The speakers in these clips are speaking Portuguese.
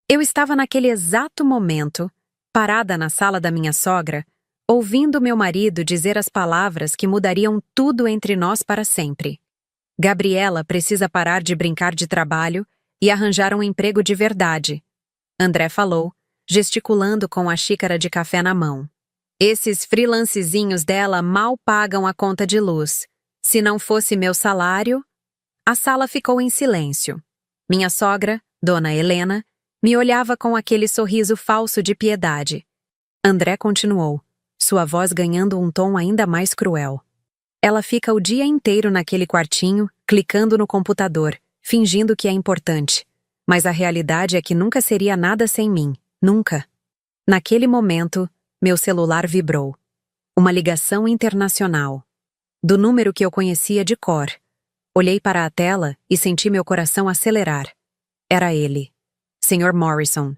Eu estava naquele exato momento, parada na sala da minha sogra, ouvindo meu marido dizer as palavras que mudariam tudo entre nós para sempre. Gabriela precisa parar de brincar de trabalho e arranjar um emprego de verdade. André falou, gesticulando com a xícara de café na mão. Esses freelancezinhos dela mal pagam a conta de luz. Se não fosse meu salário... A sala ficou em silêncio. Minha sogra, Dona Helena, me olhava com aquele sorriso falso de piedade. André continuou, sua voz ganhando um tom ainda mais cruel. Ela fica o dia inteiro naquele quartinho, clicando no computador, fingindo que é importante. Mas a realidade é que nunca seria nada sem mim. Nunca. Naquele momento, meu celular vibrou. Uma ligação internacional. Do número que eu conhecia de cor. Olhei para a tela e senti meu coração acelerar. Era ele. Sr. Morrison,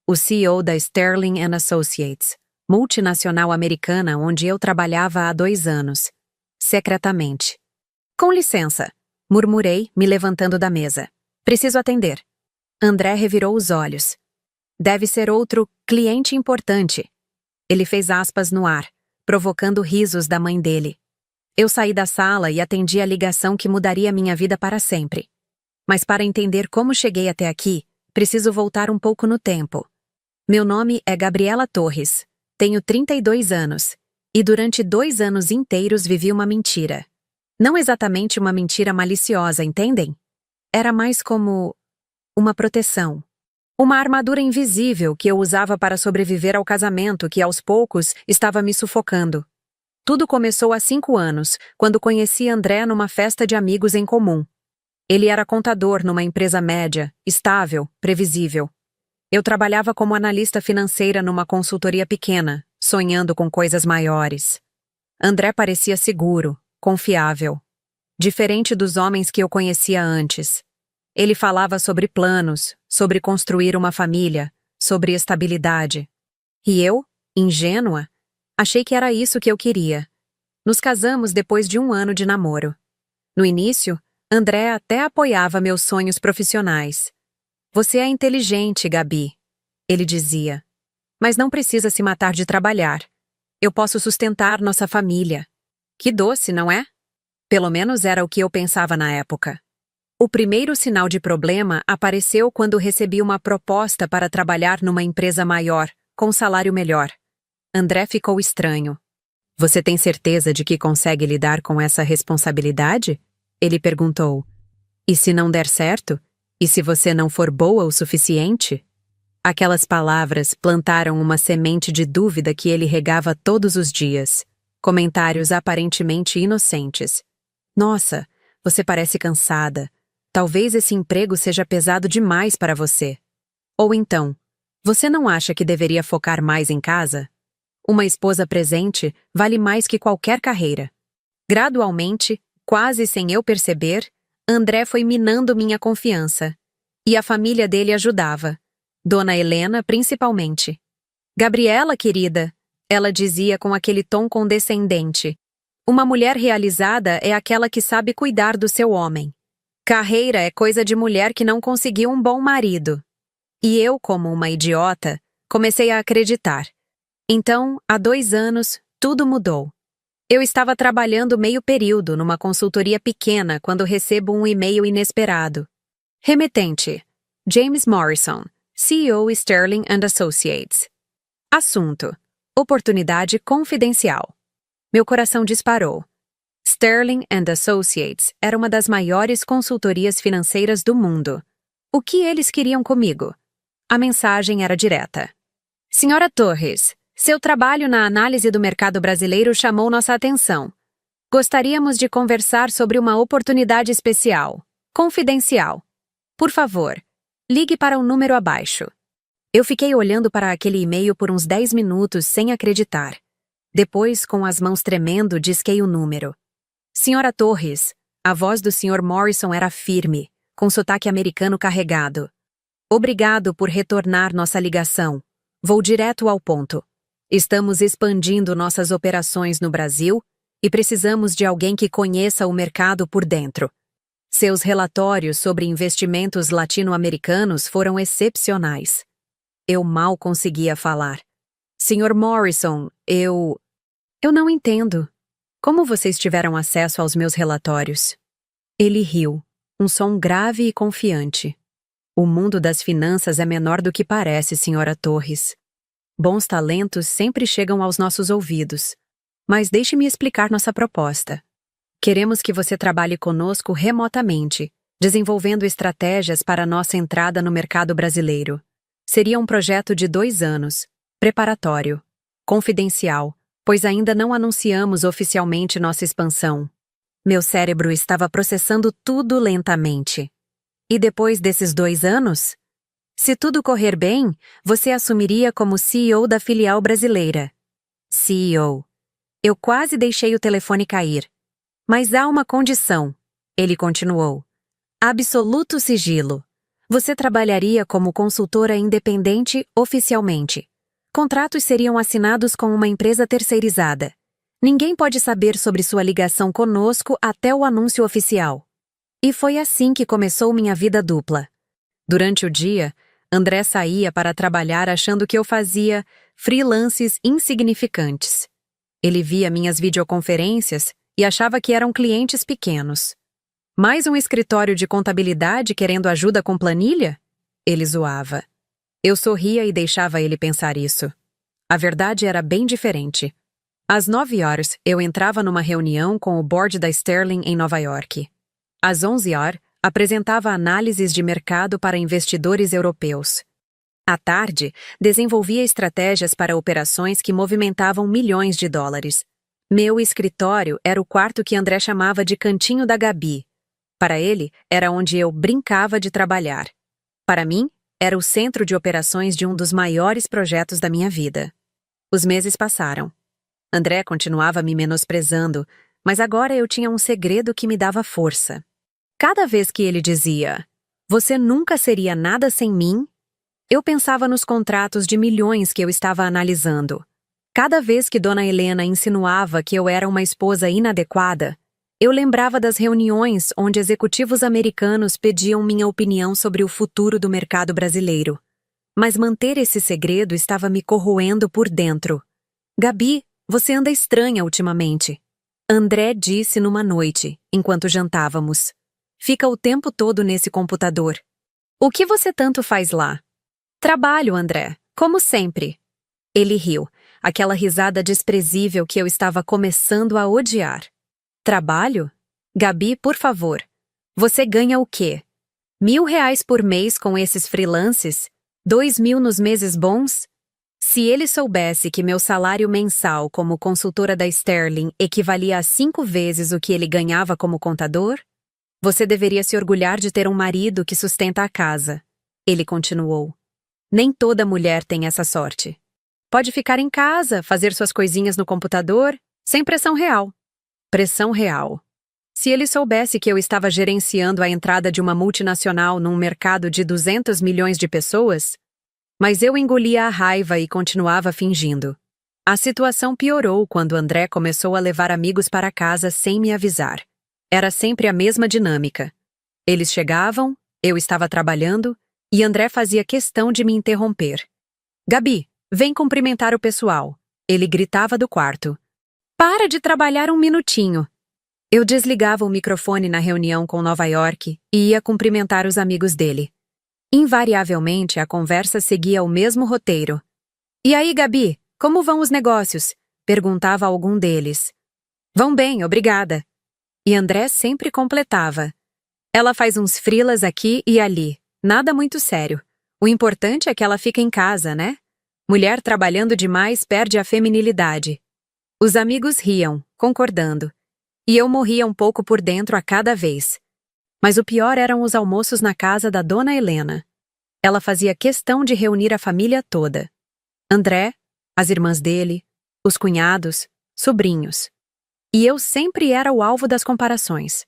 o CEO da Sterling & Associates, multinacional americana onde eu trabalhava há 2 anos. Secretamente. Com licença, murmurei, me levantando da mesa. Preciso atender. André revirou os olhos. Deve ser outro cliente importante. Ele fez aspas no ar, provocando risos da mãe dele. Eu saí da sala e atendi a ligação que mudaria minha vida para sempre. Mas para entender como cheguei até aqui, preciso voltar um pouco no tempo. Meu nome é Gabriela Torres, tenho 32 anos, e durante 2 anos inteiros vivi uma mentira. Não exatamente uma mentira maliciosa, entendem? Era mais como uma proteção. Uma armadura invisível que eu usava para sobreviver ao casamento que, aos poucos, estava me sufocando. Tudo começou há 5 anos, quando conheci André numa festa de amigos em comum. Ele era contador numa empresa média, estável, previsível. Eu trabalhava como analista financeira numa consultoria pequena, sonhando com coisas maiores. André parecia seguro, confiável. Diferente dos homens que eu conhecia antes. Ele falava sobre planos, sobre construir uma família, sobre estabilidade. E eu, ingênua, achei que era isso que eu queria. Nos casamos depois de 1 ano de namoro. No início, André até apoiava meus sonhos profissionais. Você é inteligente, Gabi, ele dizia. Mas não precisa se matar de trabalhar. Eu posso sustentar nossa família. Que doce, não é? Pelo menos era o que eu pensava na época. O primeiro sinal de problema apareceu quando recebi uma proposta para trabalhar numa empresa maior, com salário melhor. André ficou estranho. Você tem certeza de que consegue lidar com essa responsabilidade? Ele perguntou. E se não der certo? E se você não for boa o suficiente? Aquelas palavras plantaram uma semente de dúvida que ele regava todos os dias. Comentários aparentemente inocentes. Nossa, você parece cansada. Talvez esse emprego seja pesado demais para você. Ou então, você não acha que deveria focar mais em casa? Uma esposa presente vale mais que qualquer carreira. Gradualmente, quase sem eu perceber, André foi minando minha confiança. E a família dele ajudava. Dona Helena, principalmente. Gabriela, querida, ela dizia com aquele tom condescendente. Uma mulher realizada é aquela que sabe cuidar do seu homem. Carreira é coisa de mulher que não conseguiu um bom marido. E eu, como uma idiota, comecei a acreditar. Então, há 2 anos, tudo mudou. Eu estava trabalhando meio período numa consultoria pequena quando recebo um e-mail inesperado. Remetente: James Morrison, CEO Sterling & Associates. Assunto: oportunidade confidencial. Meu coração disparou. Sterling & Associates era uma das maiores consultorias financeiras do mundo. O que eles queriam comigo? A mensagem era direta. Senhora Torres, seu trabalho na análise do mercado brasileiro chamou nossa atenção. Gostaríamos de conversar sobre uma oportunidade especial, confidencial. Por favor, ligue para o número abaixo. Eu fiquei olhando para aquele e-mail por uns 10 minutos sem acreditar. Depois, com as mãos tremendo, disquei o número. Senhora Torres, a voz do Sr. Morrison era firme, com sotaque americano carregado. Obrigado por retornar nossa ligação. Vou direto ao ponto. Estamos expandindo nossas operações no Brasil e precisamos de alguém que conheça o mercado por dentro. Seus relatórios sobre investimentos latino-americanos foram excepcionais. Eu mal conseguia falar. Sr. Morrison, eu não entendo. Como vocês tiveram acesso aos meus relatórios? Ele riu, um som grave e confiante. O mundo das finanças é menor do que parece, Sra. Torres. Bons talentos sempre chegam aos nossos ouvidos. Mas deixe-me explicar nossa proposta. Queremos que você trabalhe conosco remotamente, desenvolvendo estratégias para nossa entrada no mercado brasileiro. Seria um projeto de 2 anos, preparatório, confidencial, pois ainda não anunciamos oficialmente nossa expansão. Meu cérebro estava processando tudo lentamente. E depois desses 2 anos? Se tudo correr bem, você assumiria como CEO da filial brasileira. CEO. Eu quase deixei o telefone cair. Mas há uma condição, ele continuou. Absoluto sigilo. Você trabalharia como consultora independente oficialmente. Contratos seriam assinados com uma empresa terceirizada. Ninguém pode saber sobre sua ligação conosco até o anúncio oficial. E foi assim que começou minha vida dupla. Durante o dia, André saía para trabalhar achando que eu fazia freelances insignificantes. Ele via minhas videoconferências e achava que eram clientes pequenos. Mais um escritório de contabilidade querendo ajuda com planilha? Ele zoava. Eu sorria e deixava ele pensar isso. A verdade era bem diferente. Às 9 horas, eu entrava numa reunião com o board da Sterling em Nova York. Às 11 horas, apresentava análises de mercado para investidores europeus. À tarde, desenvolvia estratégias para operações que movimentavam milhões de dólares. Meu escritório era o quarto que André chamava de cantinho da Gabi. Para ele, era onde eu brincava de trabalhar. Para mim, era o centro de operações de um dos maiores projetos da minha vida. Os meses passaram. André continuava me menosprezando, mas agora eu tinha um segredo que me dava força. Cada vez que ele dizia, "Você nunca seria nada sem mim", eu pensava nos contratos de milhões que eu estava analisando. Cada vez que Dona Helena insinuava que eu era uma esposa inadequada, eu lembrava das reuniões onde executivos americanos pediam minha opinião sobre o futuro do mercado brasileiro. Mas manter esse segredo estava me corroendo por dentro. "Gabi, você anda estranha ultimamente", André disse numa noite, enquanto jantávamos. "Fica o tempo todo nesse computador. O que você tanto faz lá?" "Trabalho, André, como sempre." Ele riu, aquela risada desprezível que eu estava começando a odiar. "Trabalho? Gabi, por favor. Você ganha o quê? R$ 1.000 por mês com esses freelances? 2.000 nos meses bons? Se ele soubesse que meu salário mensal como consultora da Sterling equivalia a 5 vezes o que ele ganhava como contador? Você deveria se orgulhar de ter um marido que sustenta a casa." Ele continuou. "Nem toda mulher tem essa sorte. Pode ficar em casa, fazer suas coisinhas no computador, sem pressão real." Pressão real. Se ele soubesse que eu estava gerenciando a entrada de uma multinacional num mercado de 200 milhões de pessoas... Mas eu engolia a raiva e continuava fingindo. A situação piorou quando André começou a levar amigos para casa sem me avisar. Era sempre a mesma dinâmica. Eles chegavam, eu estava trabalhando, e André fazia questão de me interromper. "Gabi, vem cumprimentar o pessoal." Ele gritava do quarto. "Para de trabalhar um minutinho." Eu desligava o microfone na reunião com Nova York e ia cumprimentar os amigos dele. Invariavelmente, a conversa seguia o mesmo roteiro. "E aí, Gabi, como vão os negócios?" perguntava algum deles. "Vão bem, obrigada." E André sempre completava. "Ela faz uns freelas aqui e ali, nada muito sério. O importante é que ela fica em casa, né? Mulher trabalhando demais perde a feminilidade." Os amigos riam, concordando. E eu morria um pouco por dentro a cada vez. Mas o pior eram os almoços na casa da Dona Helena. Ela fazia questão de reunir a família toda. André, as irmãs dele, os cunhados, sobrinhos. E eu sempre era o alvo das comparações.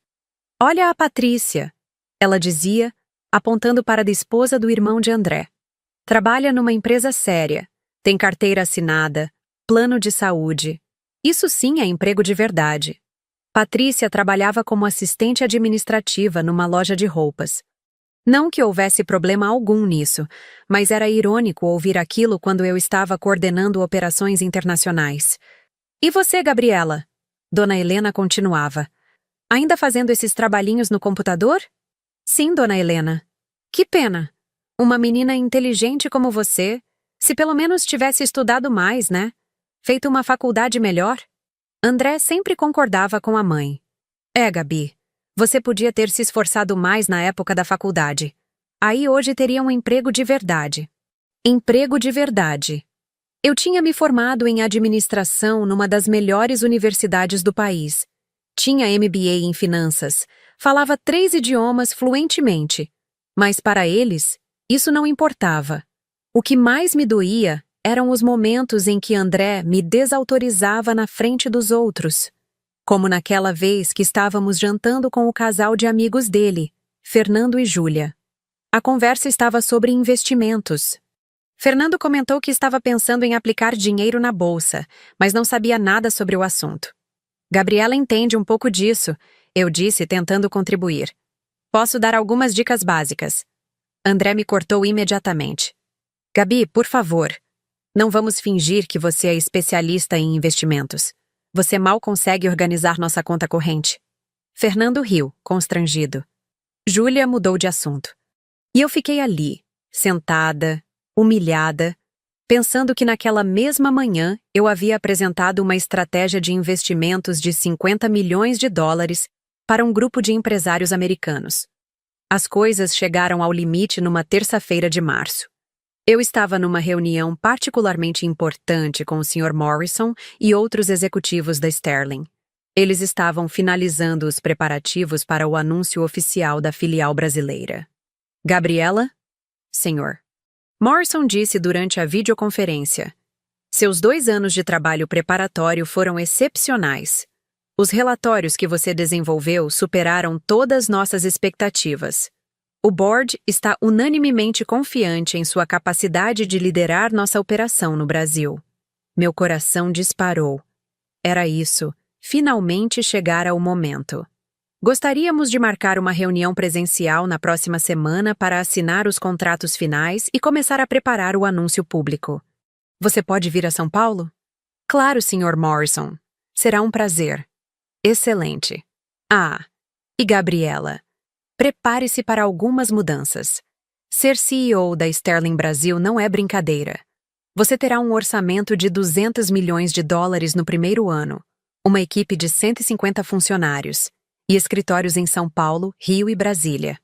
"Olha a Patrícia", ela dizia, apontando para a esposa do irmão de André. "Trabalha numa empresa séria, tem carteira assinada, plano de saúde. Isso sim é emprego de verdade." Patrícia trabalhava como assistente administrativa numa loja de roupas. Não que houvesse problema algum nisso, mas era irônico ouvir aquilo quando eu estava coordenando operações internacionais. E você, Gabriela? Dona Helena continuava. Ainda fazendo esses trabalhinhos no computador? Sim, Dona Helena. Que pena. Uma menina inteligente como você, se pelo menos tivesse estudado mais, né? Feito uma faculdade melhor? André sempre concordava com a mãe. Gabi, você podia ter se esforçado mais na época da faculdade. Aí hoje teria um emprego de verdade. Emprego de verdade. Eu tinha me formado em administração numa das melhores universidades do país. Tinha MBA em finanças, falava 3 idiomas fluentemente. Mas para eles, isso não importava. O que mais me doía eram os momentos em que André me desautorizava na frente dos outros. Como naquela vez que estávamos jantando com o casal de amigos dele, Fernando e Júlia. A conversa estava sobre investimentos. Fernando comentou que estava pensando em aplicar dinheiro na bolsa, mas não sabia nada sobre o assunto. Gabriela entende um pouco disso, eu disse, tentando contribuir. Posso dar algumas dicas básicas. André me cortou imediatamente. Gabi, por favor, não vamos fingir que você é especialista em investimentos. Você mal consegue organizar nossa conta corrente. Fernando riu, constrangido. Júlia mudou de assunto. E eu fiquei ali, sentada, humilhada, pensando que naquela mesma manhã eu havia apresentado uma estratégia de investimentos de 50 milhões de dólares para um grupo de empresários americanos. As coisas chegaram ao limite numa terça-feira de março. Eu estava numa reunião particularmente importante com o Sr. Morrison e outros executivos da Sterling. Eles estavam finalizando os preparativos para o anúncio oficial da filial brasileira. Gabriela? Senhor. Morrison disse durante a videoconferência. Seus 2 anos de trabalho preparatório foram excepcionais. Os relatórios que você desenvolveu superaram todas nossas expectativas. O board está unanimemente confiante em sua capacidade de liderar nossa operação no Brasil. Meu coração disparou. Era isso, finalmente chegara o momento. Gostaríamos de marcar uma reunião presencial na próxima semana para assinar os contratos finais e começar a preparar o anúncio público. Você pode vir a São Paulo? Claro, Sr. Morrison. Será um prazer. Excelente. E Gabriela? Prepare-se para algumas mudanças. Ser CEO da Sterling Brasil não é brincadeira. Você terá um orçamento de 200 milhões de dólares no primeiro ano, uma equipe de 150 funcionários e escritórios em São Paulo, Rio e Brasília.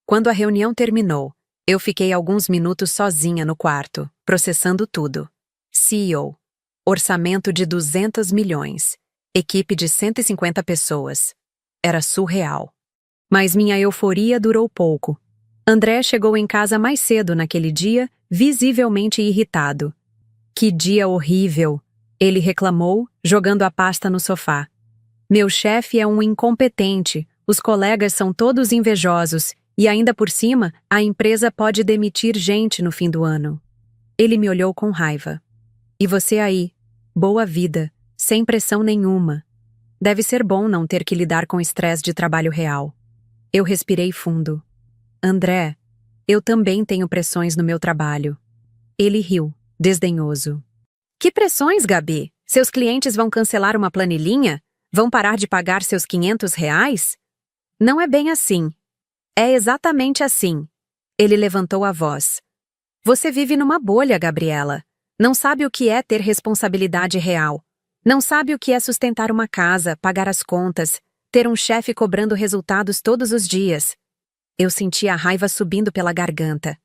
Quando a reunião terminou, eu fiquei alguns minutos sozinha no quarto, processando tudo. CEO. Orçamento de 200 milhões. Equipe de 150 pessoas. Era surreal. Mas minha euforia durou pouco. André chegou em casa mais cedo naquele dia, visivelmente irritado. Que dia horrível! Ele reclamou, jogando a pasta no sofá. Meu chefe é um incompetente, os colegas são todos invejosos e ainda por cima, a empresa pode demitir gente no fim do ano. Ele me olhou com raiva. E você aí? Boa vida, sem pressão nenhuma. Deve ser bom não ter que lidar com estresse de trabalho real. Eu respirei fundo. André, eu também tenho pressões no meu trabalho. Ele riu, desdenhoso. Que pressões, Gabi? Seus clientes vão cancelar uma planilhinha? Vão parar de pagar seus R$ 500? Não é bem assim. É exatamente assim. Ele levantou a voz. Você vive numa bolha, Gabriela. Não sabe o que é ter responsabilidade real. Não sabe o que é sustentar uma casa, pagar as contas, ter um chefe cobrando resultados todos os dias. Eu senti a raiva subindo pela garganta.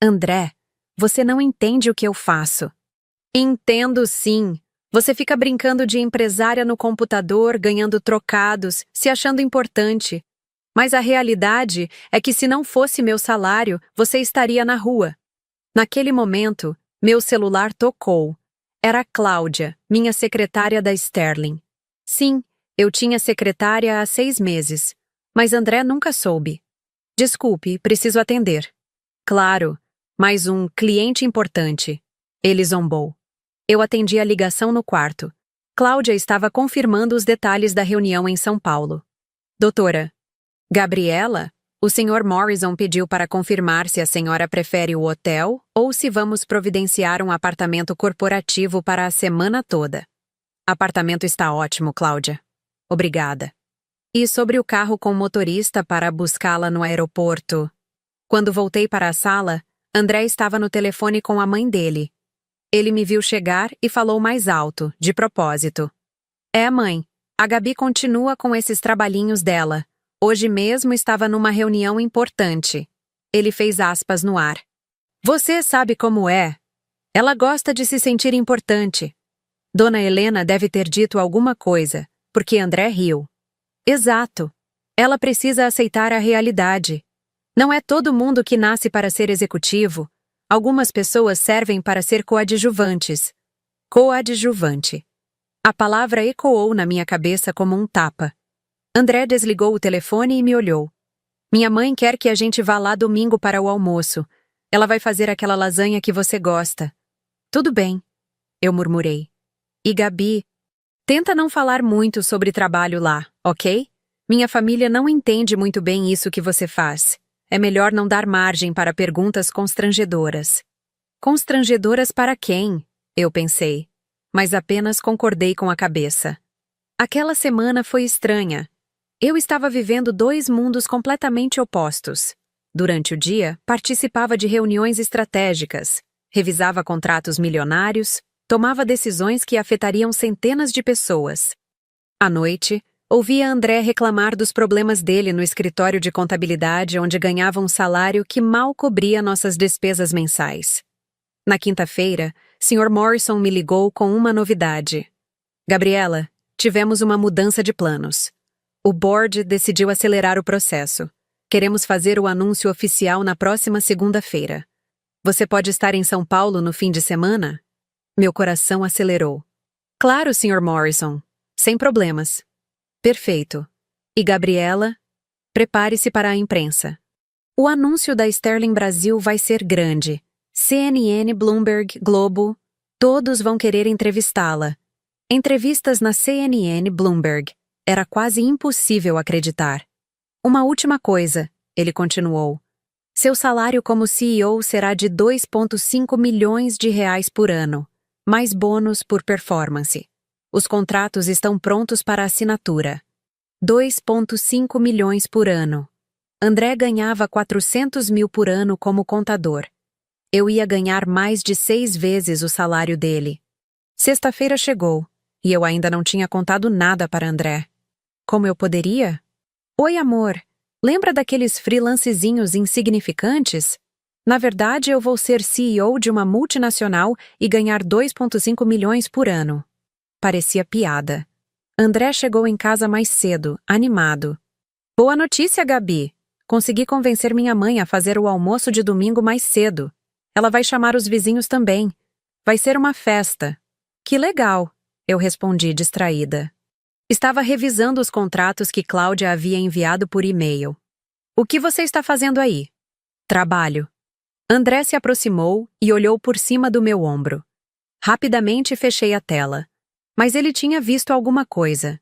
André, você não entende o que eu faço. Entendo sim. Você fica brincando de empresária no computador, ganhando trocados, se achando importante. Mas a realidade é que se não fosse meu salário, você estaria na rua. Naquele momento, meu celular tocou. Era Cláudia, minha secretária da Sterling. Sim, eu tinha secretária há 6 meses, mas André nunca soube. Desculpe, preciso atender. Claro, mais um cliente importante. Ele zombou. Eu atendi a ligação no quarto. Cláudia estava confirmando os detalhes da reunião em São Paulo. Doutora. Gabriela? O Sr. Morrison pediu para confirmar se a senhora prefere o hotel ou se vamos providenciar um apartamento corporativo para a semana toda. Apartamento está ótimo, Cláudia. Obrigada. E sobre o carro com motorista para buscá-la no aeroporto? Quando voltei para a sala, André estava no telefone com a mãe dele. Ele me viu chegar e falou mais alto, de propósito. Mãe, a Gabi continua com esses trabalhinhos dela. Hoje mesmo estava numa reunião importante. Ele fez aspas no ar. Você sabe como é. Ela gosta de se sentir importante. Dona Helena deve ter dito alguma coisa, porque André riu. Exato. Ela precisa aceitar a realidade. Não é todo mundo que nasce para ser executivo. Algumas pessoas servem para ser coadjuvantes. Coadjuvante. A palavra ecoou na minha cabeça como um tapa. André desligou o telefone e me olhou. Minha mãe quer que a gente vá lá domingo para o almoço. Ela vai fazer aquela lasanha que você gosta. Tudo bem, eu murmurei. E Gabi, tenta não falar muito sobre trabalho lá, ok? Minha família não entende muito bem isso que você faz. É melhor não dar margem para perguntas constrangedoras. Constrangedoras para quem? Eu pensei. Mas apenas concordei com a cabeça. Aquela semana foi estranha. Eu estava vivendo dois mundos completamente opostos. Durante o dia, participava de reuniões estratégicas, revisava contratos milionários, tomava decisões que afetariam centenas de pessoas. À noite, ouvia André reclamar dos problemas dele no escritório de contabilidade, onde ganhava um salário que mal cobria nossas despesas mensais. Na quinta-feira, Sr. Morrison me ligou com uma novidade. Gabriela, tivemos uma mudança de planos. O board decidiu acelerar o processo. Queremos fazer o anúncio oficial na próxima segunda-feira. Você pode estar em São Paulo no fim de semana? Meu coração acelerou. Claro, Sr. Morrison. Sem problemas. Perfeito. E Gabriela? Prepare-se para a imprensa. O anúncio da Sterling Brasil vai ser grande. CNN, Bloomberg, Globo, todos vão querer entrevistá-la. Entrevistas na CNN, Bloomberg. Era quase impossível acreditar. Uma última coisa, ele continuou. Seu salário como CEO será de 2,5 milhões de reais por ano, mais bônus por performance. Os contratos estão prontos para assinatura. 2,5 milhões por ano. André ganhava 400 mil por ano como contador. Eu ia ganhar mais de 6 vezes o salário dele. Sexta-feira chegou, e eu ainda não tinha contado nada para André. Como eu poderia? Oi, amor. Lembra daqueles freelancezinhos insignificantes? Na verdade, eu vou ser CEO de uma multinacional e ganhar 2,5 milhões por ano. Parecia piada. André chegou em casa mais cedo, animado. Boa notícia, Gabi. Consegui convencer minha mãe a fazer o almoço de domingo mais cedo. Ela vai chamar os vizinhos também. Vai ser uma festa. Que legal, eu respondi distraída. Estava revisando os contratos que Cláudia havia enviado por e-mail. O que você está fazendo aí? Trabalho. André se aproximou e olhou por cima do meu ombro. Rapidamente fechei a tela. Mas ele tinha visto alguma coisa.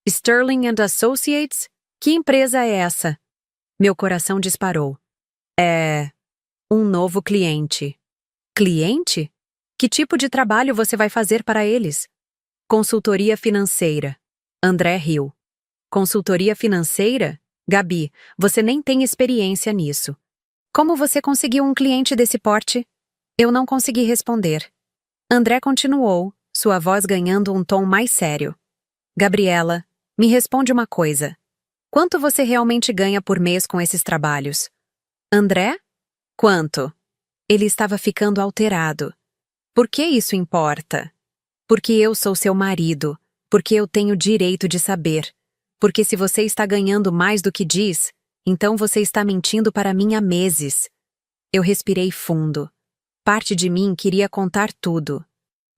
Sterling and Associates? Que empresa é essa? Meu coração disparou. É um novo cliente. Cliente? Que tipo de trabalho você vai fazer para eles? Consultoria financeira. André riu. Consultoria financeira? Gabi, você nem tem experiência nisso. Como você conseguiu um cliente desse porte? Eu não consegui responder. André continuou, sua voz ganhando um tom mais sério. Gabriela, me responde uma coisa. Quanto você realmente ganha por mês com esses trabalhos? André? Quanto? Ele estava ficando alterado. Por que isso importa? Porque eu sou seu marido. Porque eu tenho direito de saber. Porque se você está ganhando mais do que diz, então você está mentindo para mim há meses. Eu respirei fundo. Parte de mim queria contar tudo.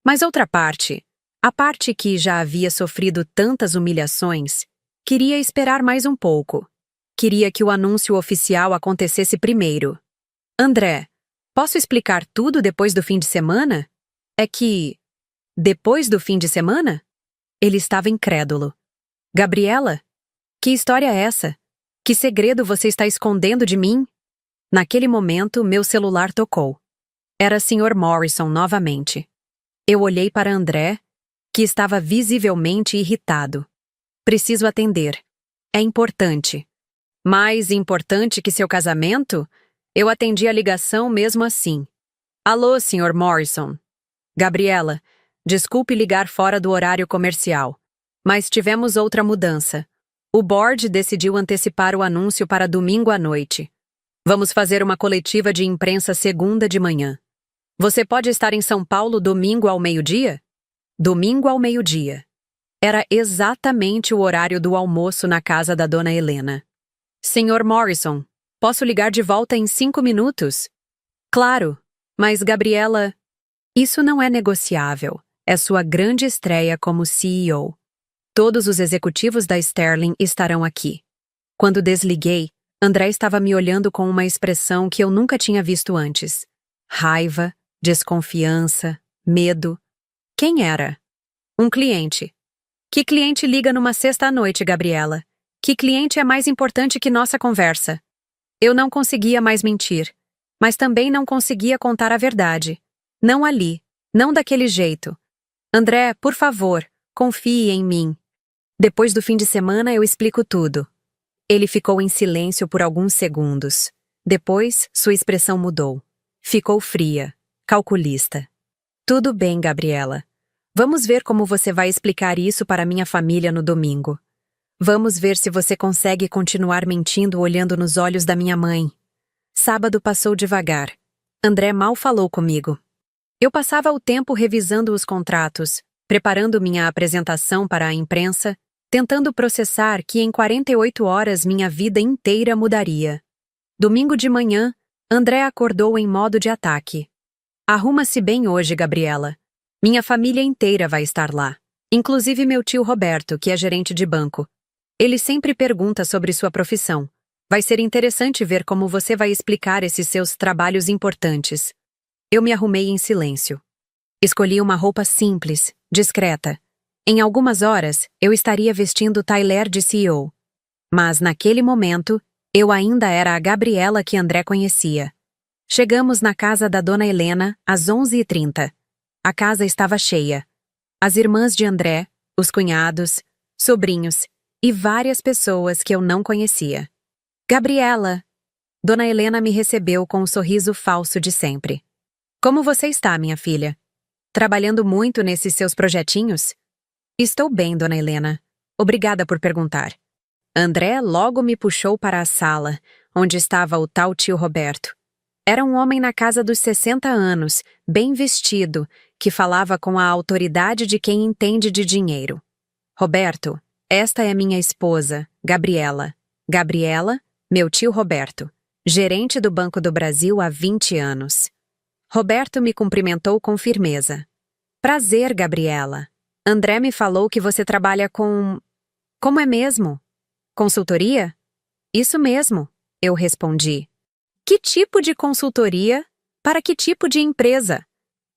Mas outra parte, a parte que já havia sofrido tantas humilhações, queria esperar mais um pouco. Queria que o anúncio oficial acontecesse primeiro. André, posso explicar tudo depois do fim de semana? É que... Depois do fim de semana? Ele estava incrédulo. Gabriela? Que história é essa? Que segredo você está escondendo de mim? Naquele momento, meu celular tocou. Era Sr. Morrison novamente. Eu olhei para André, que estava visivelmente irritado. Preciso atender. É importante. Mais importante que seu casamento? Eu atendi a ligação mesmo assim. Alô, Sr. Morrison. Gabriela, desculpe ligar fora do horário comercial, mas tivemos outra mudança. O board decidiu antecipar o anúncio para domingo à noite. Vamos fazer uma coletiva de imprensa segunda de manhã. Você pode estar em São Paulo domingo ao meio-dia? Domingo ao meio-dia. Era exatamente o horário do almoço na casa da dona Helena. Sr. Morrison, posso ligar de volta em 5 minutos? Claro, mas Gabriela... Isso não é negociável. É sua grande estreia como CEO. Todos os executivos da Sterling estarão aqui. Quando desliguei, André estava me olhando com uma expressão que eu nunca tinha visto antes. Raiva, desconfiança, medo. Quem era? Um cliente. Que cliente liga numa sexta à noite, Gabriela? Que cliente é mais importante que nossa conversa? Eu não conseguia mais mentir, mas também não conseguia contar a verdade. Não ali, não daquele jeito. André, por favor, confie em mim. Depois do fim de semana eu explico tudo. Ele ficou em silêncio por alguns segundos. Depois, sua expressão mudou. Ficou fria, calculista. Tudo bem, Gabriela. Vamos ver como você vai explicar isso para minha família no domingo. Vamos ver se você consegue continuar mentindo olhando nos olhos da minha mãe. Sábado passou devagar. André mal falou comigo. Eu passava o tempo revisando os contratos, preparando minha apresentação para a imprensa, tentando processar que em 48 horas minha vida inteira mudaria. Domingo de manhã, André acordou em modo de ataque. Arruma-se bem hoje, Gabriela. Minha família inteira vai estar lá, inclusive meu tio Roberto, que é gerente de banco. Ele sempre pergunta sobre sua profissão. Vai ser interessante ver como você vai explicar esses seus trabalhos importantes. Eu me arrumei em silêncio. Escolhi uma roupa simples, discreta. Em algumas horas, eu estaria vestindo o tailleur de CEO. Mas, naquele momento, eu ainda era a Gabriela que André conhecia. Chegamos na casa da dona Helena às 11h30. A casa estava cheia. As irmãs de André, os cunhados, sobrinhos e várias pessoas que eu não conhecia. Gabriela! Dona Helena me recebeu com o sorriso falso de sempre. Como você está, minha filha? Trabalhando muito nesses seus projetinhos? Estou bem, dona Helena. Obrigada por perguntar. André logo me puxou para a sala, onde estava o tal tio Roberto. Era um homem na casa dos 60 anos, bem vestido, que falava com a autoridade de quem entende de dinheiro. Roberto, esta é minha esposa, Gabriela. Gabriela, meu tio Roberto, gerente do Banco do Brasil há 20 anos. Roberto me cumprimentou com firmeza. Prazer, Gabriela. André me falou que você trabalha com... Como é mesmo? Consultoria? Isso mesmo, eu respondi. Que tipo de consultoria? Para que tipo de empresa?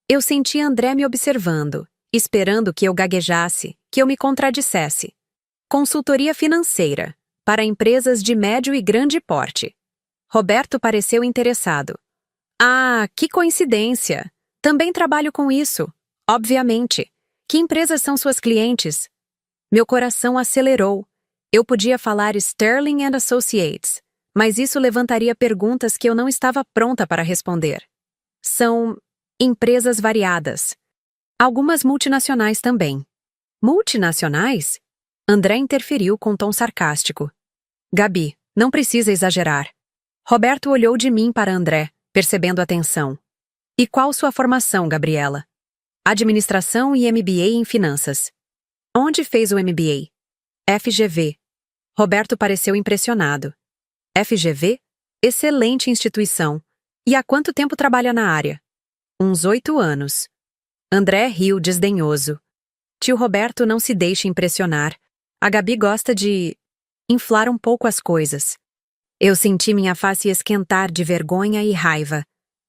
Eu senti André me observando, esperando que eu gaguejasse, que eu me contradissesse. Consultoria financeira, para empresas de médio e grande porte. Roberto pareceu interessado. Ah, que coincidência! Também trabalho com isso. Obviamente. Que empresas são suas clientes? Meu coração acelerou. Eu podia falar Sterling and Associates, mas isso levantaria perguntas que eu não estava pronta para responder. São empresas variadas. Algumas multinacionais também. Multinacionais? André interferiu com tom sarcástico. Gabi, não precisa exagerar. Roberto olhou de mim para André, percebendo a tensão. E qual sua formação, Gabriela? Administração e MBA em Finanças. Onde fez o MBA? FGV. Roberto pareceu impressionado. FGV? Excelente instituição. E há quanto tempo trabalha na área? Uns 8 anos. André riu desdenhoso. Tio Roberto não se deixa impressionar. A Gabi gosta de inflar um pouco as coisas. Eu senti minha face esquentar de vergonha e raiva.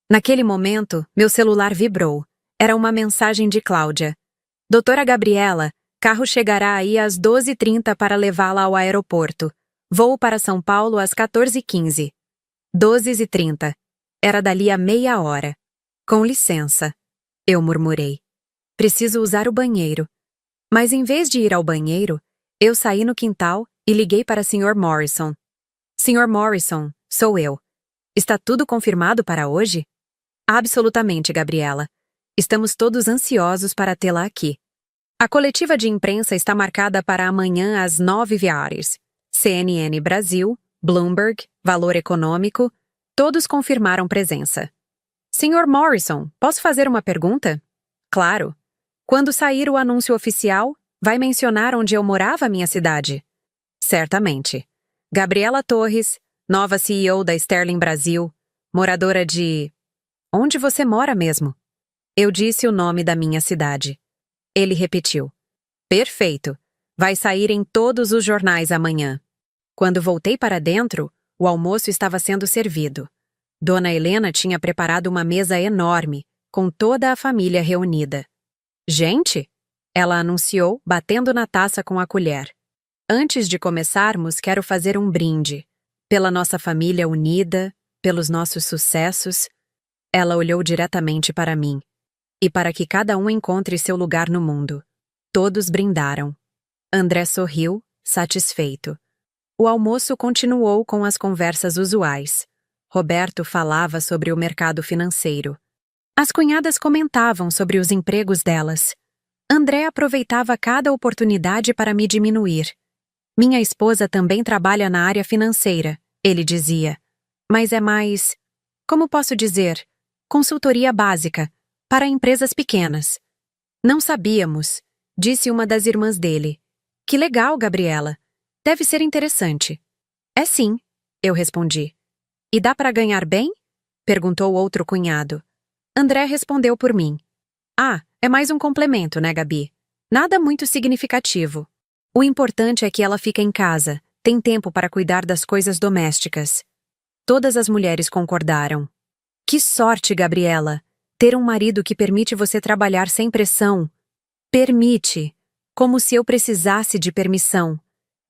Naquele momento, meu celular vibrou. Era uma mensagem de Cláudia. Doutora Gabriela, carro chegará aí às 12h30 para levá-la ao aeroporto. Voo para São Paulo às 14h15. 12h30. Era dali a meia hora. Com licença. Eu murmurei. Preciso usar o banheiro. Mas em vez de ir ao banheiro, eu saí no quintal e liguei para Sr. Morrison. Sr. Morrison, sou eu. Está tudo confirmado para hoje? Absolutamente, Gabriela. Estamos todos ansiosos para tê-la aqui. A coletiva de imprensa está marcada para amanhã às 9h. CNN Brasil, Bloomberg, Valor Econômico, todos confirmaram presença. Sr. Morrison, posso fazer uma pergunta? Claro. Quando sair o anúncio oficial, vai mencionar onde eu morava, minha cidade? Certamente. Gabriela Torres, nova CEO da Sterling Brasil, moradora de... Onde você mora mesmo? Eu disse o nome da minha cidade. Ele repetiu. Perfeito. Vai sair em todos os jornais amanhã. Quando voltei para dentro, o almoço estava sendo servido. Dona Helena tinha preparado uma mesa enorme, com toda a família reunida. Gente, ela anunciou, batendo na taça com a colher. Antes de começarmos, quero fazer um brinde. Pela nossa família unida, pelos nossos sucessos. Ela olhou diretamente para mim. E para que cada um encontre seu lugar no mundo. Todos brindaram. André sorriu, satisfeito. O almoço continuou com as conversas usuais. Roberto falava sobre o mercado financeiro. As cunhadas comentavam sobre os empregos delas. André aproveitava cada oportunidade para me diminuir. Minha esposa também trabalha na área financeira, ele dizia. Mas é mais... Como posso dizer? Consultoria básica, para empresas pequenas. Não sabíamos, disse uma das irmãs dele. Que legal, Gabriela. Deve ser interessante. É sim, eu respondi. E dá para ganhar bem? Perguntou outro cunhado. André respondeu por mim. Ah, é mais um complemento, né, Gabi? Nada muito significativo. O importante é que ela fica em casa, tem tempo para cuidar das coisas domésticas. Todas as mulheres concordaram. Que sorte, Gabriela! Ter um marido que permite você trabalhar sem pressão. Permite. Como se eu precisasse de permissão.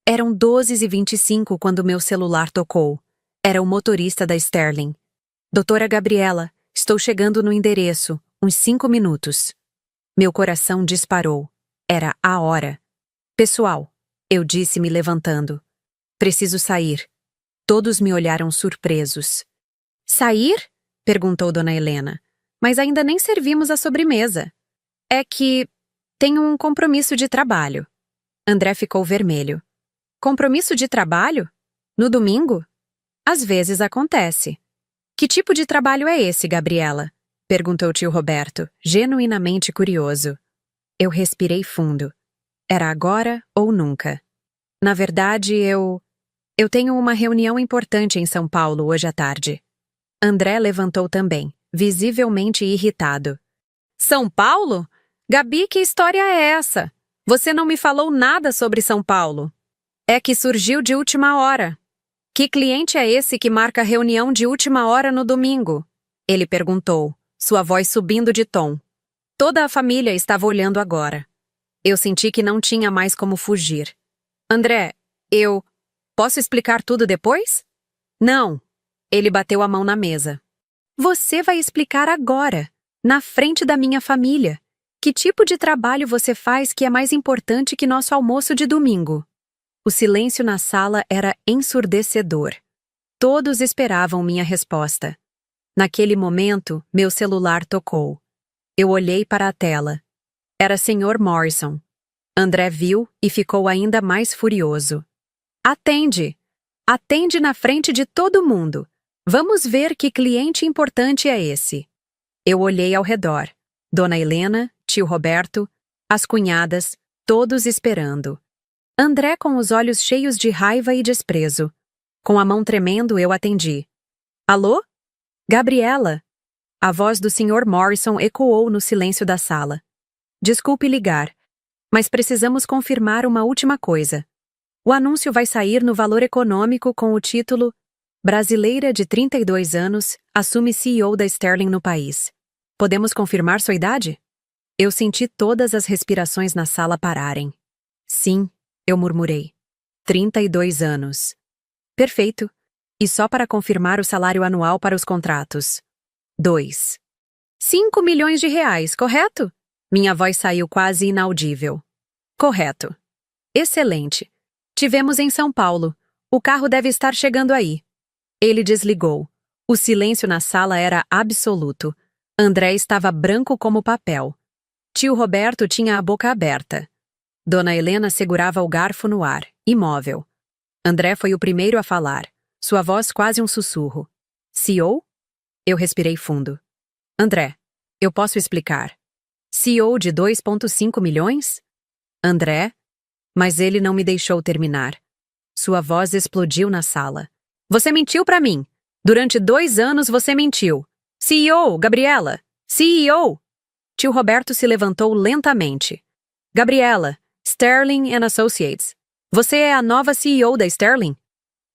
Eram 12h25 quando meu celular tocou. Era o motorista da Sterling. Doutora Gabriela, estou chegando no endereço, uns 5 minutos. Meu coração disparou. Era a hora. Pessoal, eu disse me levantando. Preciso sair. Todos me olharam surpresos. Sair? Perguntou Dona Helena. Mas ainda nem servimos a sobremesa. É que tenho um compromisso de trabalho. André ficou vermelho. Compromisso de trabalho? No domingo? Às vezes acontece. Que tipo de trabalho é esse, Gabriela? Perguntou tio Roberto, genuinamente curioso. Eu respirei fundo. Era agora ou nunca. Na verdade, eu tenho uma reunião importante em São Paulo hoje à tarde. André levantou também, visivelmente irritado. São Paulo? Gabi, que história é essa? Você não me falou nada sobre São Paulo. É que surgiu de última hora. Que cliente é esse que marca reunião de última hora no domingo? Ele perguntou, sua voz subindo de tom. Toda a família estava olhando agora. Eu senti que não tinha mais como fugir. André, posso explicar tudo depois? Não. Ele bateu a mão na mesa. Você vai explicar agora, na frente da minha família. Que tipo de trabalho você faz que é mais importante que nosso almoço de domingo? O silêncio na sala era ensurdecedor. Todos esperavam minha resposta. Naquele momento, meu celular tocou. Eu olhei para a tela. Era Sr. Morrison. André viu e ficou ainda mais furioso. Atende! Atende na frente de todo mundo. Vamos ver que cliente importante é esse. Eu olhei ao redor. Dona Helena, tio Roberto, as cunhadas, todos esperando. André com os olhos cheios de raiva e desprezo. Com a mão tremendo, eu atendi. Alô? Gabriela? A voz do Sr. Morrison ecoou no silêncio da sala. Desculpe ligar, mas precisamos confirmar uma última coisa. O anúncio vai sair no Valor Econômico com o título Brasileira de 32 anos assume CEO da Sterling no país. Podemos confirmar sua idade? Eu senti todas as respirações na sala pararem. Sim, eu murmurei. 32 anos. Perfeito. E só para confirmar o salário anual para os contratos. 2. 5 milhões de reais, correto? Minha voz saiu quase inaudível. Correto. Excelente. Tivemos em São Paulo. O carro deve estar chegando aí. Ele desligou. O silêncio na sala era absoluto. André estava branco como papel. Tio Roberto tinha a boca aberta. Dona Helena segurava o garfo no ar, imóvel. André foi o primeiro a falar, sua voz quase um sussurro. CEO? Eu respirei fundo. André, eu posso explicar. CEO de 2,5 milhões? André? Mas ele não me deixou terminar. Sua voz explodiu na sala. Você mentiu pra mim. Durante 2 anos você mentiu. CEO, Gabriela! CEO! Tio Roberto se levantou lentamente. Gabriela, Sterling and Associates. Você é a nova CEO da Sterling?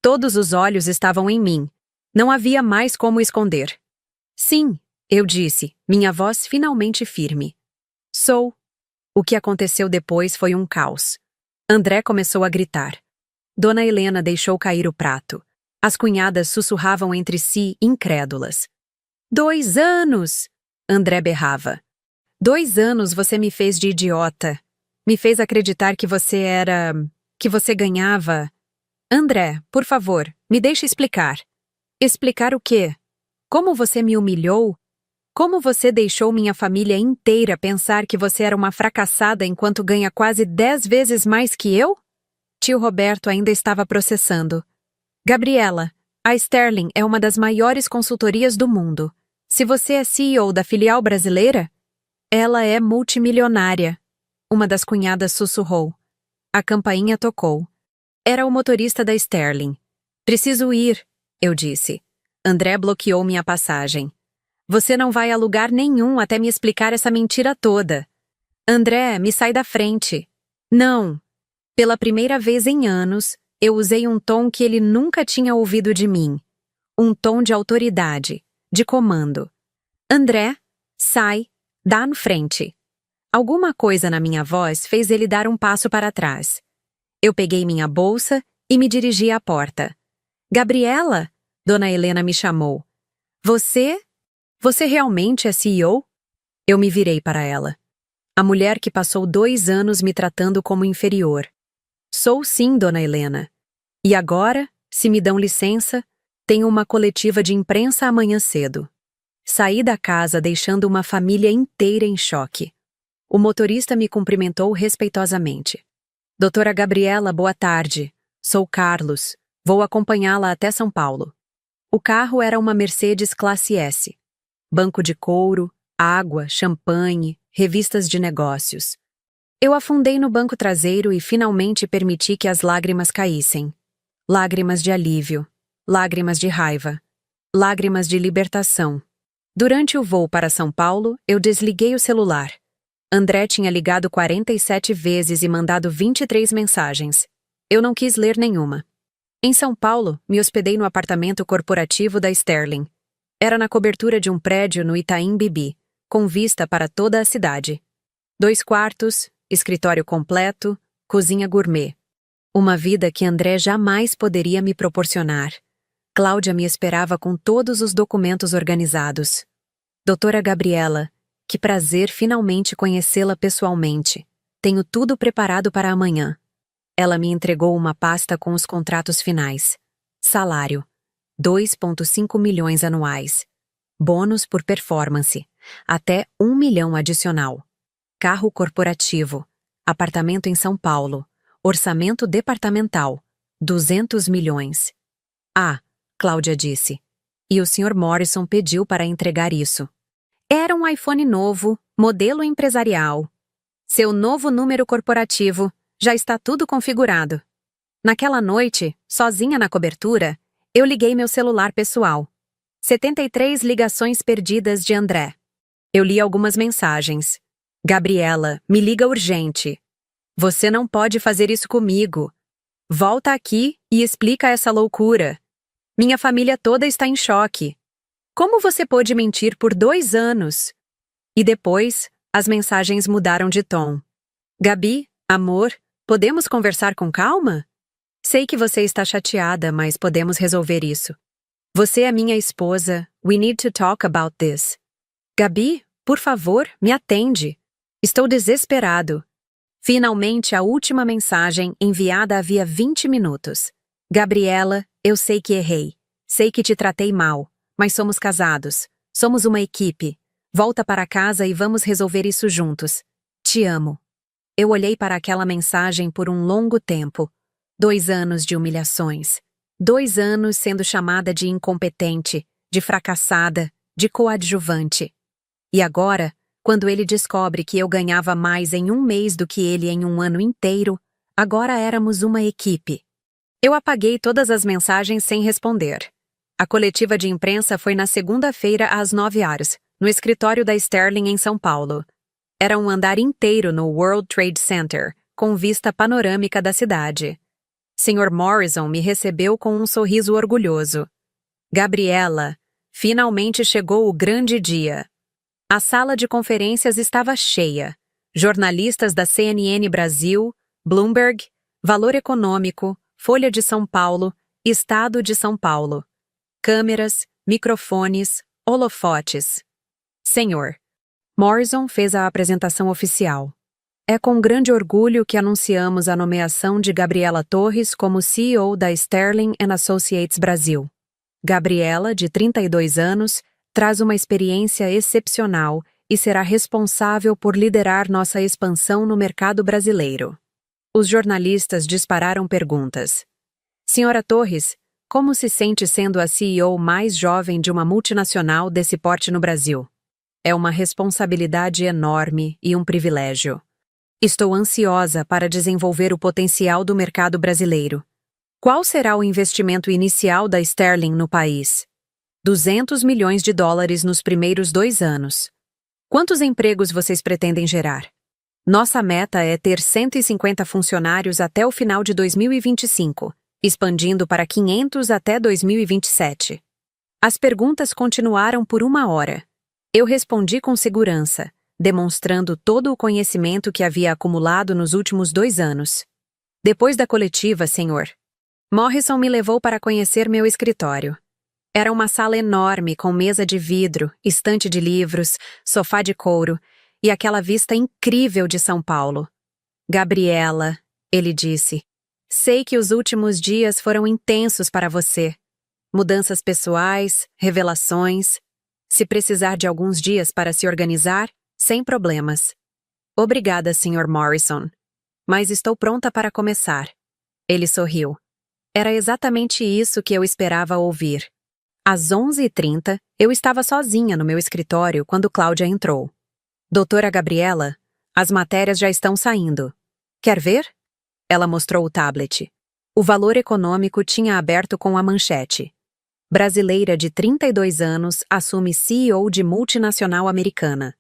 Todos os olhos estavam em mim. Não havia mais como esconder. Sim, eu disse, minha voz finalmente firme. Sou. O que aconteceu depois foi um caos. André começou a gritar. Dona Helena deixou cair o prato. As cunhadas sussurravam entre si, incrédulas. 2 anos! André berrava. 2 anos você me fez de idiota. Me fez acreditar que você ganhava. André, por favor, me deixe explicar. Explicar o quê? Como você me humilhou? Como você deixou minha família inteira pensar que você era uma fracassada enquanto ganha quase 10 vezes mais que eu? Tio Roberto ainda estava processando. Gabriela, a Sterling é uma das maiores consultorias do mundo. Se você é CEO da filial brasileira, ela é multimilionária. Uma das cunhadas sussurrou. A campainha tocou. Era o motorista da Sterling. Preciso ir, eu disse. André bloqueou minha passagem. Você não vai a lugar nenhum até me explicar essa mentira toda. André, me sai da frente. Não. Pela primeira vez em anos, eu usei um tom que ele nunca tinha ouvido de mim. Um tom de autoridade, de comando. André, sai, dá na frente. Alguma coisa na minha voz fez ele dar um passo para trás. Eu peguei minha bolsa e me dirigi à porta. Gabriela, Dona Helena me chamou. Você realmente é CEO? Eu me virei para ela. A mulher que passou 2 anos me tratando como inferior. Sou sim, Dona Helena. E agora, se me dão licença, tenho uma coletiva de imprensa amanhã cedo. Saí da casa deixando uma família inteira em choque. O motorista me cumprimentou respeitosamente. Doutora Gabriela, boa tarde. Sou Carlos. Vou acompanhá-la até São Paulo. O carro era uma Mercedes Classe S. Banco de couro, água, champanhe, revistas de negócios. Eu afundei no banco traseiro e finalmente permiti que as lágrimas caíssem. Lágrimas de alívio, lágrimas de raiva, lágrimas de libertação. Durante o voo para São Paulo, eu desliguei o celular. André tinha ligado 47 vezes e mandado 23 mensagens. Eu não quis ler nenhuma. Em São Paulo, me hospedei no apartamento corporativo da Sterling. Era na cobertura de um prédio no Itaim Bibi, com vista para toda a cidade. 2 quartos, escritório completo, cozinha gourmet. Uma vida que André jamais poderia me proporcionar. Cláudia me esperava com todos os documentos organizados. Doutora Gabriela, que prazer finalmente conhecê-la pessoalmente. Tenho tudo preparado para amanhã. Ela me entregou uma pasta com os contratos finais. Salário: 2,5 milhões anuais. Bônus por performance, até 1 milhão adicional. Carro corporativo, apartamento em São Paulo, orçamento departamental, 200 milhões. Ah, Cláudia disse. E o Sr. Morrison pediu para entregar isso. Era um iPhone novo, modelo empresarial. Seu novo número corporativo, já está tudo configurado. Naquela noite, sozinha na cobertura, eu liguei meu celular pessoal. 73 ligações perdidas de André. Eu li algumas mensagens. Gabriela, me liga urgente. Você não pode fazer isso comigo. Volta aqui e explica essa loucura. Minha família toda está em choque. Como você pôde mentir por 2 anos? E depois, as mensagens mudaram de tom. Gabi, amor, podemos conversar com calma? Sei que você está chateada, mas podemos resolver isso. Você é minha esposa. We need to talk about this. Gabi, por favor, me atende. Estou desesperado. Finalmente, a última mensagem enviada havia 20 minutos. Gabriela, eu sei que errei. Sei que te tratei mal, mas somos casados. Somos uma equipe. Volta para casa e vamos resolver isso juntos. Te amo. Eu olhei para aquela mensagem por um longo tempo. 2 anos de humilhações. 2 anos sendo chamada de incompetente, de fracassada, de coadjuvante. E agora, quando ele descobre que eu ganhava mais em 1 mês do que ele em 1 ano inteiro, agora éramos uma equipe. Eu apaguei todas as mensagens sem responder. A coletiva de imprensa foi na segunda-feira às 9 horas, no escritório da Sterling em São Paulo. Era um andar inteiro no World Trade Center, com vista panorâmica da cidade. Sr. Morrison me recebeu com um sorriso orgulhoso. Gabriela, finalmente chegou o grande dia. A sala de conferências estava cheia. Jornalistas da CNN Brasil, Bloomberg, Valor Econômico, Folha de São Paulo, Estado de São Paulo. Câmeras, microfones, holofotes. Senhor. Morrison fez a apresentação oficial. É com grande orgulho que anunciamos a nomeação de Gabriela Torres como CEO da Sterling & Associates Brasil. Gabriela, de 32 anos, traz uma experiência excepcional e será responsável por liderar nossa expansão no mercado brasileiro. Os jornalistas dispararam perguntas. Senhora Torres, como se sente sendo a CEO mais jovem de uma multinacional desse porte no Brasil? É uma responsabilidade enorme e um privilégio. Estou ansiosa para desenvolver o potencial do mercado brasileiro. Qual será o investimento inicial da Sterling no país? 200 milhões de dólares nos primeiros 2 anos. Quantos empregos vocês pretendem gerar? Nossa meta é ter 150 funcionários até o final de 2025, expandindo para 500 até 2027. As perguntas continuaram por 1 hora. Eu respondi com segurança, demonstrando todo o conhecimento que havia acumulado nos últimos 2 anos. Depois da coletiva, senhor, Morrison me levou para conhecer meu escritório. Era uma sala enorme com mesa de vidro, estante de livros, sofá de couro e aquela vista incrível de São Paulo. Gabriela, ele disse, sei que os últimos dias foram intensos para você. Mudanças pessoais, revelações. Se precisar de alguns dias para se organizar, sem problemas. Obrigada, Sr. Morrison. Mas estou pronta para começar. Ele sorriu. Era exatamente isso que eu esperava ouvir. Às 11h30, eu estava sozinha no meu escritório quando Cláudia entrou. Doutora Gabriela, as matérias já estão saindo. Quer ver? Ela mostrou o tablet. O Valor Econômico tinha aberto com a manchete. Brasileira de 32 anos assume CEO de multinacional americana.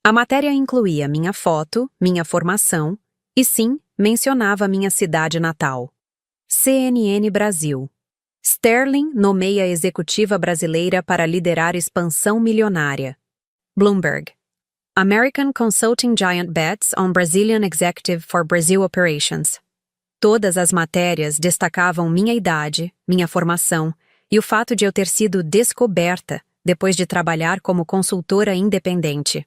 A matéria incluía minha foto, minha formação e, sim, mencionava minha cidade natal. CNN Brasil. Sterling nomeia executiva brasileira para liderar expansão milionária. Bloomberg. American Consulting Giant bets on Brazilian Executive for Brazil Operations. Todas as matérias destacavam minha idade, minha formação e o fato de eu ter sido descoberta depois de trabalhar como consultora independente.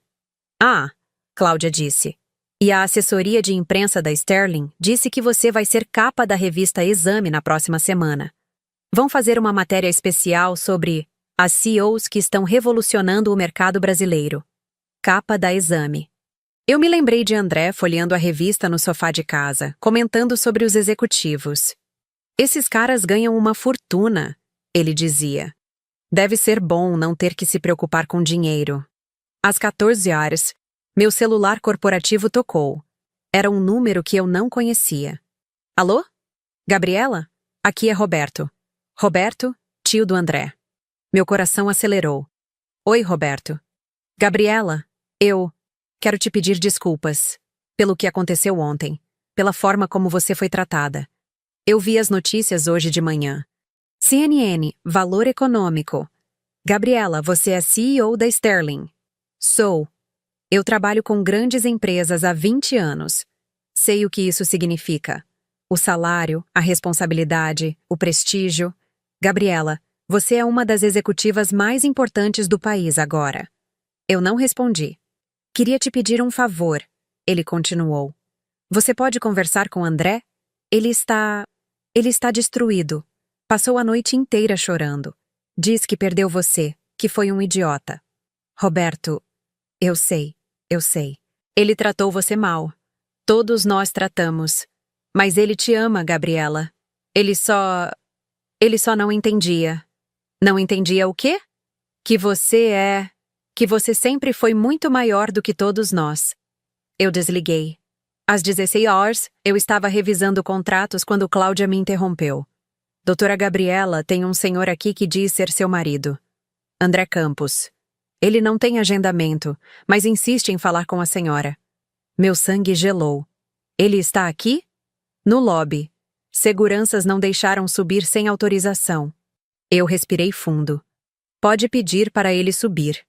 Ah, Cláudia disse. E a assessoria de imprensa da Sterling disse que você vai ser capa da revista Exame na próxima semana. Vão fazer uma matéria especial sobre as CEOs que estão revolucionando o mercado brasileiro. Capa da Exame. Eu me lembrei de André folheando a revista no sofá de casa, comentando sobre os executivos. Esses caras ganham uma fortuna, ele dizia. Deve ser bom não ter que se preocupar com dinheiro. Às 14 horas, meu celular corporativo tocou. Era um número que eu não conhecia. Alô? Gabriela? Aqui é Roberto. Roberto, tio do André. Meu coração acelerou. Oi, Roberto. Gabriela, eu quero te pedir desculpas pelo que aconteceu ontem, pela forma como você foi tratada. Eu vi as notícias hoje de manhã. CNN, Valor Econômico. Gabriela, você é CEO da Sterling. Sou. Eu trabalho com grandes empresas há 20 anos. Sei o que isso significa. O salário, a responsabilidade, o prestígio. Gabriela, você é uma das executivas mais importantes do país agora. Eu não respondi. Queria te pedir um favor, ele continuou. Você pode conversar com André? Ele está destruído. Passou a noite inteira chorando. Diz que perdeu você, que foi um idiota. Roberto, eu sei. Ele tratou você mal. Todos nós tratamos. Mas ele te ama, Gabriela. Ele só não entendia. Não entendia o quê? Que você sempre foi muito maior do que todos nós. Eu desliguei. Às 16 horas, eu estava revisando contratos quando Cláudia me interrompeu. Doutora Gabriela, tem um senhor aqui que diz ser seu marido. André Campos. Ele não tem agendamento, mas insiste em falar com a senhora. Meu sangue gelou. Ele está aqui? No lobby. Seguranças não deixaram subir sem autorização. Eu respirei fundo. Pode pedir para ele subir.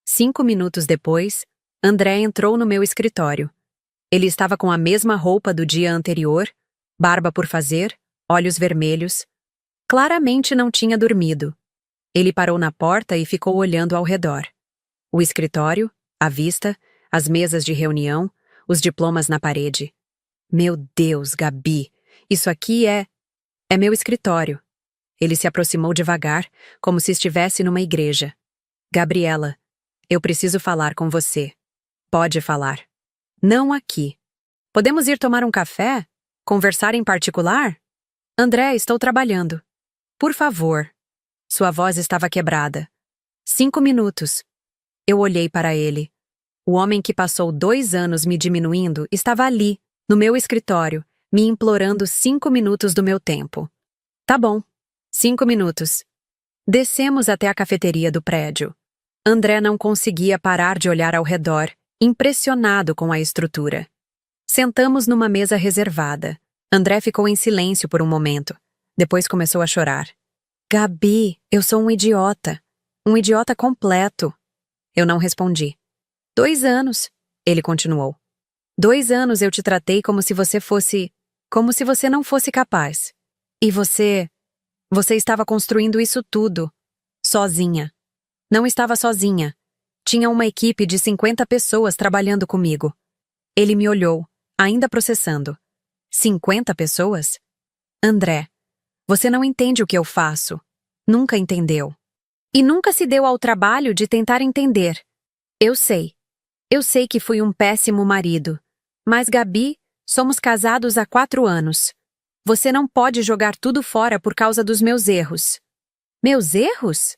5 minutos depois, André entrou no meu escritório. Ele estava com a mesma roupa do dia anterior, barba por fazer, olhos vermelhos. Claramente não tinha dormido. Ele parou na porta e ficou olhando ao redor. O escritório, a vista, as mesas de reunião, os diplomas na parede. Meu Deus, Gabi, isso aqui é meu escritório. Ele se aproximou devagar, como se estivesse numa igreja. Gabriela, eu preciso falar com você. Pode falar. Não aqui. Podemos ir tomar um café? Conversar em particular? André, estou trabalhando. Por favor. Sua voz estava quebrada. 5 minutos. Eu olhei para ele. O homem que passou 2 anos me diminuindo estava ali, no meu escritório, me implorando 5 minutos do meu tempo. Tá bom. 5 minutos. Descemos até a cafeteria do prédio. André não conseguia parar de olhar ao redor, impressionado com a estrutura. Sentamos numa mesa reservada. André ficou em silêncio por um momento. Depois começou a chorar. Gabi, eu sou um idiota. Um idiota completo. Eu não respondi. 2 anos, ele continuou. 2 anos eu te tratei como se você não fosse capaz. E você estava construindo isso tudo. Sozinha. Não estava sozinha. Tinha uma equipe de 50 pessoas trabalhando comigo. Ele me olhou, ainda processando. 50 pessoas? André, você não entende o que eu faço. Nunca entendeu. E nunca se deu ao trabalho de tentar entender. Eu sei. Eu sei que fui um péssimo marido. Mas, Gabi, somos casados há 4 anos. Você não pode jogar tudo fora por causa dos meus erros. Meus erros?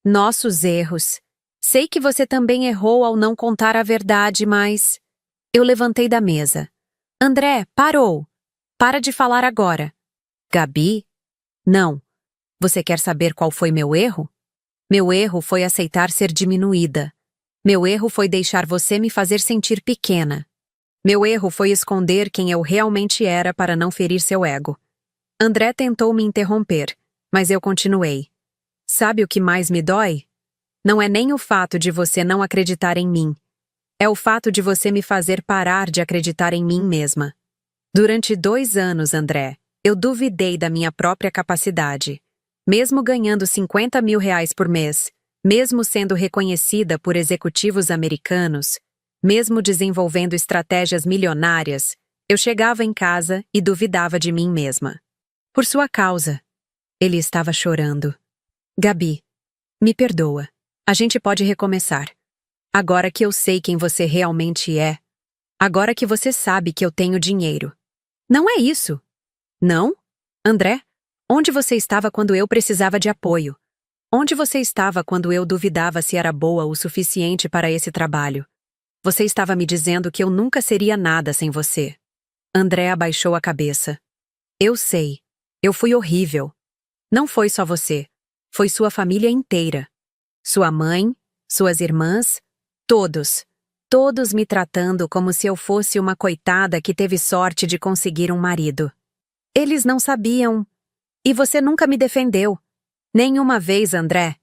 Nossos erros. Sei que você também errou ao não contar a verdade, mas... Eu levantei da mesa. André, parou. Para de falar agora. Gabi? Não. Você quer saber qual foi meu erro? Meu erro foi aceitar ser diminuída. Meu erro foi deixar você me fazer sentir pequena. Meu erro foi esconder quem eu realmente era para não ferir seu ego. André tentou me interromper, mas eu continuei. Sabe o que mais me dói? Não é nem o fato de você não acreditar em mim. É o fato de você me fazer parar de acreditar em mim mesma. Durante 2 anos, André, eu duvidei da minha própria capacidade. Mesmo ganhando R$50 mil por mês, mesmo sendo reconhecida por executivos americanos, mesmo desenvolvendo estratégias milionárias, eu chegava em casa e duvidava de mim mesma. Por sua causa. Ele estava chorando. Gabi, me perdoa. A gente pode recomeçar. Agora que eu sei quem você realmente é. Agora que você sabe que eu tenho dinheiro. Não é isso. Não? André, onde você estava quando eu precisava de apoio? Onde você estava quando eu duvidava se era boa o suficiente para esse trabalho? Você estava me dizendo que eu nunca seria nada sem você. André abaixou a cabeça. Eu sei. Eu fui horrível. Não foi só você. Foi sua família inteira. Sua mãe, suas irmãs, todos. Todos me tratando como se eu fosse uma coitada que teve sorte de conseguir um marido. Eles não sabiam. E você nunca me defendeu. Nenhuma vez, André.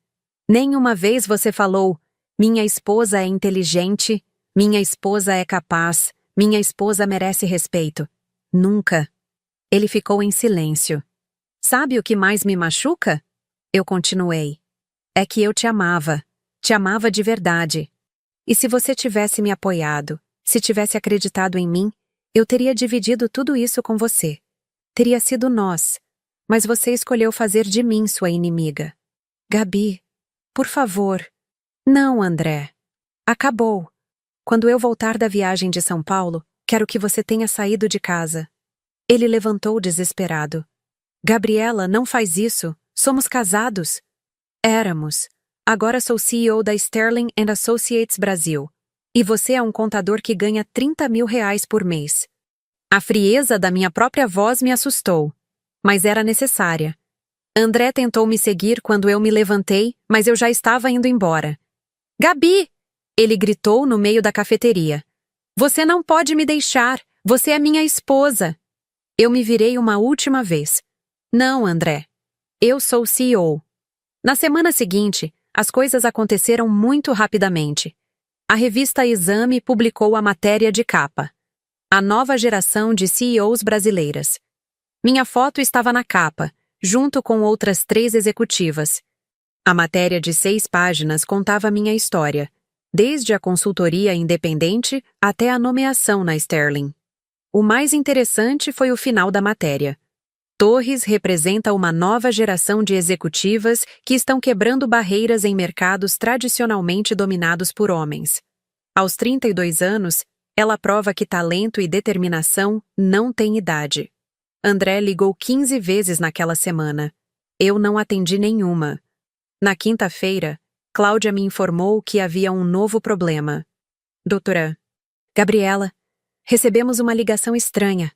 Nenhuma vez você falou: minha esposa é inteligente, minha esposa é capaz, minha esposa merece respeito. Nunca. Ele ficou em silêncio. Sabe o que mais me machuca? Eu continuei. É que eu te amava de verdade. E se você tivesse me apoiado, se tivesse acreditado em mim, eu teria dividido tudo isso com você. Teria sido nós. Mas você escolheu fazer de mim sua inimiga. Gabi, por favor. Não, André. Acabou. Quando eu voltar da viagem de São Paulo, quero que você tenha saído de casa. Ele levantou desesperado. Gabriela, não faz isso. Somos casados. Éramos. Agora sou CEO da Sterling and Associates Brasil. E você é um contador que ganha 30 mil reais por mês. A frieza da minha própria voz me assustou. Mas era necessária. André tentou me seguir quando eu me levantei, mas eu já estava indo embora. Gabi! Ele gritou no meio da cafeteria. Você não pode me deixar. Você é minha esposa. Eu me virei uma última vez. Não, André. Eu sou o CEO. Na semana seguinte, as coisas aconteceram muito rapidamente. A revista Exame publicou a matéria de capa. A nova geração de CEOs brasileiras. Minha foto estava na capa, junto com outras 3 executivas. A matéria de 6 páginas contava minha história, desde a consultoria independente até a nomeação na Sterling. O mais interessante foi o final da matéria. Torres representa uma nova geração de executivas que estão quebrando barreiras em mercados tradicionalmente dominados por homens. Aos 32 anos, ela prova que talento e determinação não têm idade. André ligou 15 vezes naquela semana. Eu não atendi nenhuma. Na quinta-feira, Cláudia me informou que havia um novo problema. Doutora Gabriela, recebemos uma ligação estranha.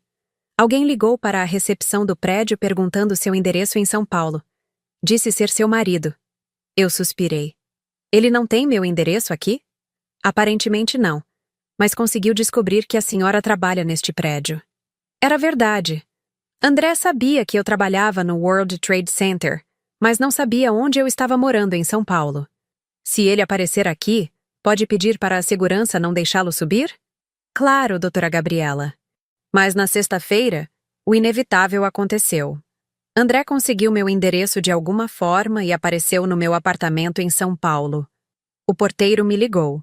Alguém ligou para a recepção do prédio perguntando seu endereço em São Paulo. Disse ser seu marido. Eu suspirei. Ele não tem meu endereço aqui? Aparentemente não, mas conseguiu descobrir que a senhora trabalha neste prédio. Era verdade. André sabia que eu trabalhava no World Trade Center, mas não sabia onde eu estava morando em São Paulo. Se ele aparecer aqui, pode pedir para a segurança não deixá-lo subir? Claro, doutora Gabriela. Mas na sexta-feira, o inevitável aconteceu. André conseguiu meu endereço de alguma forma e apareceu no meu apartamento em São Paulo. O porteiro me ligou.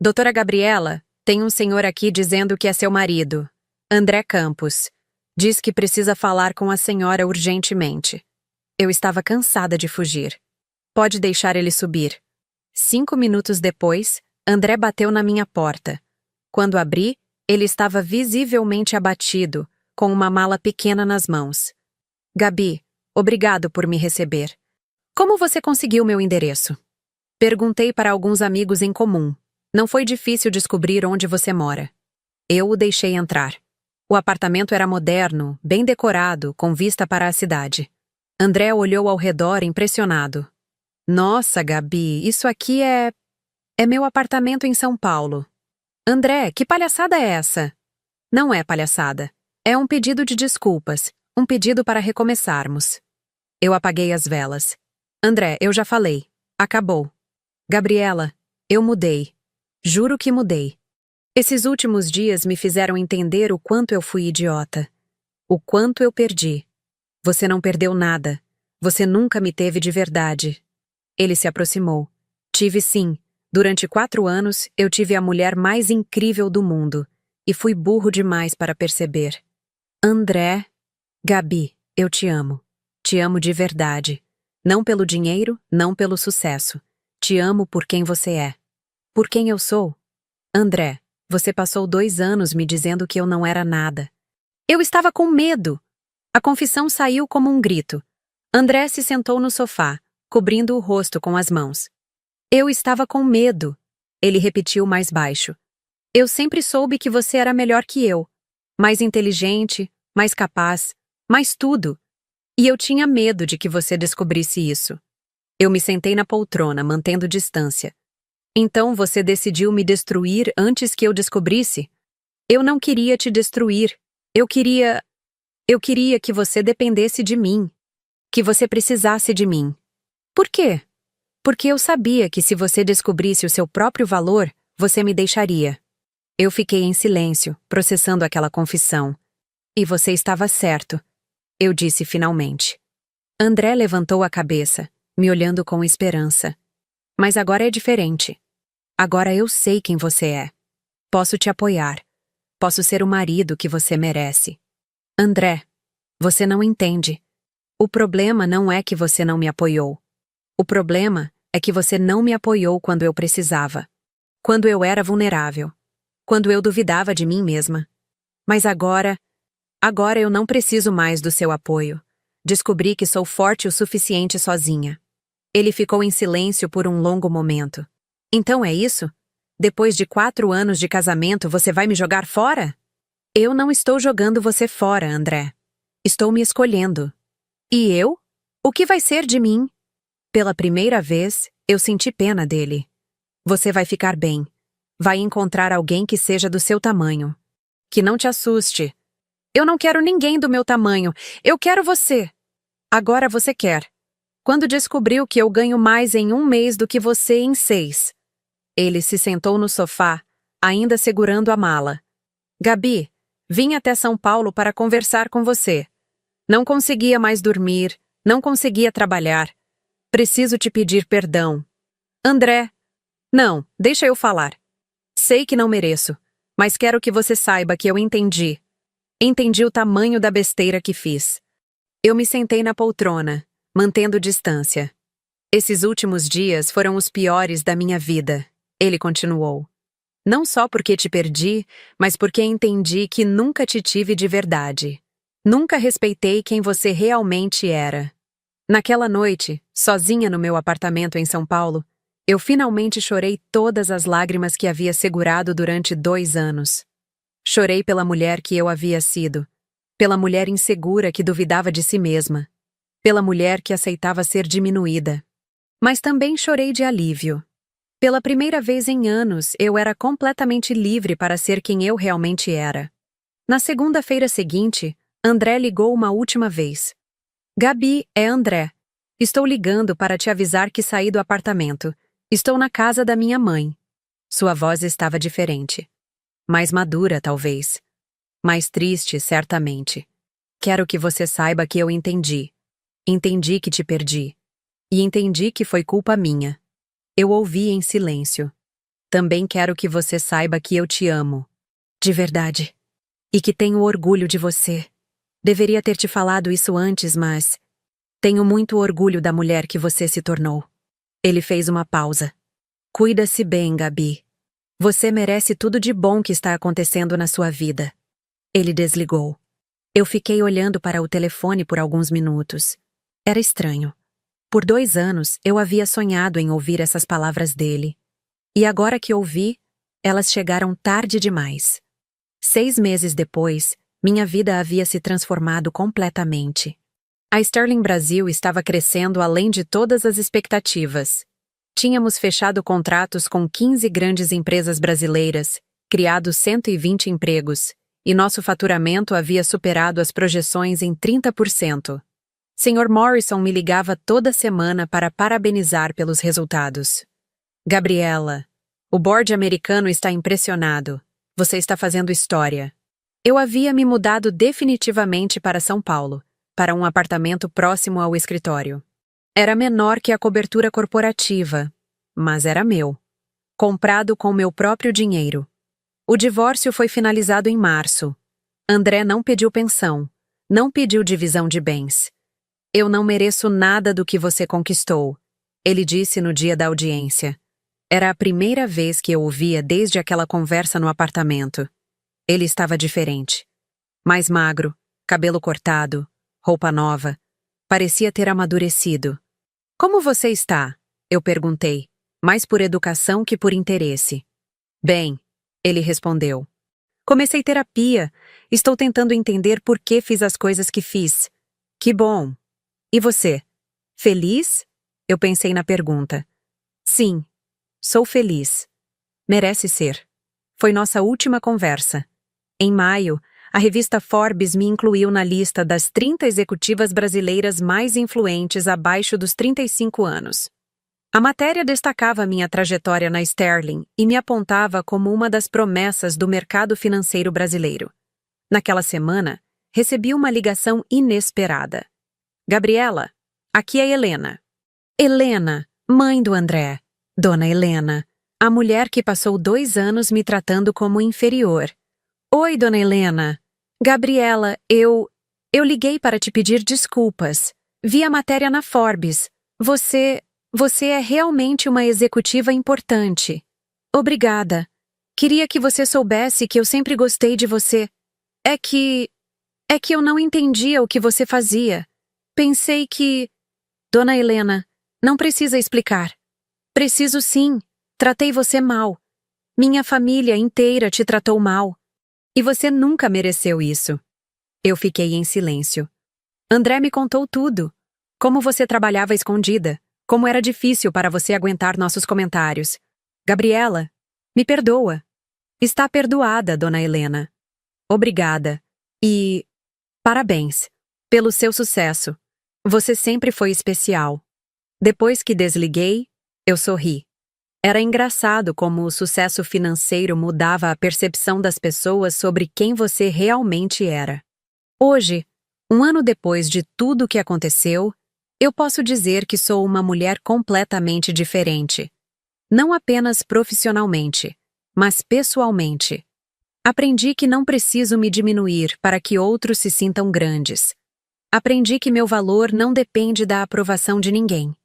Doutora Gabriela, tem um senhor aqui dizendo que é seu marido, André Campos. Diz que precisa falar com a senhora urgentemente. Eu estava cansada de fugir. Pode deixar ele subir. 5 minutos depois, André bateu na minha porta. Quando abri, ele estava visivelmente abatido, com uma mala pequena nas mãos. Gabi, obrigado por me receber. Como você conseguiu meu endereço? Perguntei para alguns amigos em comum. Não foi difícil descobrir onde você mora. Eu o deixei entrar. O apartamento era moderno, bem decorado, com vista para a cidade. André olhou ao redor impressionado. Nossa, Gabi, isso aqui é meu apartamento em São Paulo. André, que palhaçada é essa? Não é palhaçada. É um pedido de desculpas. Um pedido para recomeçarmos. Eu apaguei as velas. André, eu já falei. Acabou. Gabriela, eu mudei. Juro que mudei. Esses últimos dias me fizeram entender o quanto eu fui idiota. O quanto eu perdi. Você não perdeu nada. Você nunca me teve de verdade. Ele se aproximou. Tive sim. Durante 4 anos, eu tive a mulher mais incrível do mundo. E fui burro demais para perceber. André, Gabi, eu te amo. Te amo de verdade. Não pelo dinheiro, não pelo sucesso. Te amo por quem você é. Por quem eu sou. André, você passou 2 anos me dizendo que eu não era nada. Eu estava com medo. A confissão saiu como um grito. André se sentou no sofá, cobrindo o rosto com as mãos. Eu estava com medo. Ele repetiu mais baixo. Eu sempre soube que você era melhor que eu. Mais inteligente, mais capaz, mais tudo. E eu tinha medo de que você descobrisse isso. Eu me sentei na poltrona, mantendo distância. Então você decidiu me destruir antes que eu descobrisse? Eu não queria te destruir. Eu queria que você dependesse de mim. Que você precisasse de mim. Por quê? Porque eu sabia que se você descobrisse o seu próprio valor, você me deixaria. Eu fiquei em silêncio, processando aquela confissão. E você estava certo, eu disse finalmente. André levantou a cabeça, me olhando com esperança. Mas agora é diferente. Agora eu sei quem você é. Posso te apoiar. Posso ser o marido que você merece. André, você não entende. O problema não é que você não me apoiou. O problema é que você não me apoiou quando eu precisava. Quando eu era vulnerável. Quando eu duvidava de mim mesma. Mas agora eu não preciso mais do seu apoio. Descobri que sou forte o suficiente sozinha. Ele ficou em silêncio por um longo momento. Então é isso? Depois de 4 anos de casamento, você vai me jogar fora? Eu não estou jogando você fora, André. Estou me escolhendo. E eu? O que vai ser de mim? Pela primeira vez, eu senti pena dele. Você vai ficar bem. Vai encontrar alguém que seja do seu tamanho. Que não te assuste. Eu não quero ninguém do meu tamanho. Eu quero você. Agora você quer. Quando descobriu que eu ganho mais em 1 mês do que você em 6. Ele se sentou no sofá, ainda segurando a mala. Gabi, vim até São Paulo para conversar com você. Não conseguia mais dormir, não conseguia trabalhar. Preciso te pedir perdão. André. Não, deixa eu falar. Sei que não mereço, mas quero que você saiba que eu entendi. Entendi o tamanho da besteira que fiz. Eu me sentei na poltrona, mantendo distância. Esses últimos dias foram os piores da minha vida, ele continuou. Não só porque te perdi, mas porque entendi que nunca te tive de verdade. Nunca respeitei quem você realmente era. Naquela noite, sozinha no meu apartamento em São Paulo, eu finalmente chorei todas as lágrimas que havia segurado durante 2 anos. Chorei pela mulher que eu havia sido, pela mulher insegura que duvidava de si mesma, pela mulher que aceitava ser diminuída. Mas também chorei de alívio. Pela primeira vez em anos, eu era completamente livre para ser quem eu realmente era. Na segunda-feira seguinte, André ligou uma última vez. Gabi, é André. Estou ligando para te avisar que saí do apartamento. Estou na casa da minha mãe. Sua voz estava diferente. Mais madura, talvez. Mais triste, certamente. Quero que você saiba que eu entendi. Entendi que te perdi. E entendi que foi culpa minha. Eu ouvi em silêncio. Também quero que você saiba que eu te amo. De verdade. E que tenho orgulho de você. Deveria ter te falado isso antes, mas... Tenho muito orgulho da mulher que você se tornou. Ele fez uma pausa. Cuida-se bem, Gabi. Você merece tudo de bom que está acontecendo na sua vida. Ele desligou. Eu fiquei olhando para o telefone por alguns minutos. Era estranho. Por 2 anos, eu havia sonhado em ouvir essas palavras dele. E agora que ouvi, elas chegaram tarde demais. 6 meses depois, minha vida havia se transformado completamente. A Sterling Brasil estava crescendo além de todas as expectativas. Tínhamos fechado contratos com 15 grandes empresas brasileiras, criado 120 empregos, e nosso faturamento havia superado as projeções em 30%. Sr. Morrison me ligava toda semana para parabenizar pelos resultados. Gabriela, o board americano está impressionado. Você está fazendo história. Eu havia me mudado definitivamente para São Paulo, para um apartamento próximo ao escritório. Era menor que a cobertura corporativa, mas era meu. Comprado com meu próprio dinheiro. O divórcio foi finalizado em março. André não pediu pensão, não pediu divisão de bens. Eu não mereço nada do que você conquistou, ele disse no dia da audiência. Era a primeira vez que eu o via desde aquela conversa no apartamento. Ele estava diferente. Mais magro, cabelo cortado, roupa nova. Parecia ter amadurecido. Como você está? Eu perguntei, mais por educação que por interesse. Bem, ele respondeu. Comecei terapia. Estou tentando entender por que fiz as coisas que fiz. Que bom. E você? Feliz? Eu pensei na pergunta. Sim, sou feliz. Merece ser. Foi nossa última conversa. Em maio, a revista Forbes me incluiu na lista das 30 executivas brasileiras mais influentes abaixo dos 35 anos. A matéria destacava minha trajetória na Sterling e me apontava como uma das promessas do mercado financeiro brasileiro. Naquela semana, recebi uma ligação inesperada. Gabriela, aqui é Helena. Helena, mãe do André. Dona Helena, a mulher que passou 2 anos me tratando como inferior. Oi, Dona Helena. Gabriela, eu liguei para te pedir desculpas. Vi a matéria na Forbes. Você é realmente uma executiva importante. Obrigada. Queria que você soubesse que eu sempre gostei de você. É que eu não entendia o que você fazia. Pensei que... Dona Helena, não precisa explicar. Preciso sim. Tratei você mal. Minha família inteira te tratou mal. E você nunca mereceu isso. Eu fiquei em silêncio. André me contou tudo. Como você trabalhava escondida. Como era difícil para você aguentar nossos comentários. Gabriela, me perdoa. Está perdoada, Dona Helena. Obrigada. E... parabéns. Pelo seu sucesso. Você sempre foi especial. Depois que desliguei, eu sorri. Era engraçado como o sucesso financeiro mudava a percepção das pessoas sobre quem você realmente era. Hoje, 1 ano depois de tudo o que aconteceu, eu posso dizer que sou uma mulher completamente diferente. Não apenas profissionalmente, mas pessoalmente. Aprendi que não preciso me diminuir para que outros se sintam grandes. Aprendi que meu valor não depende da aprovação de ninguém.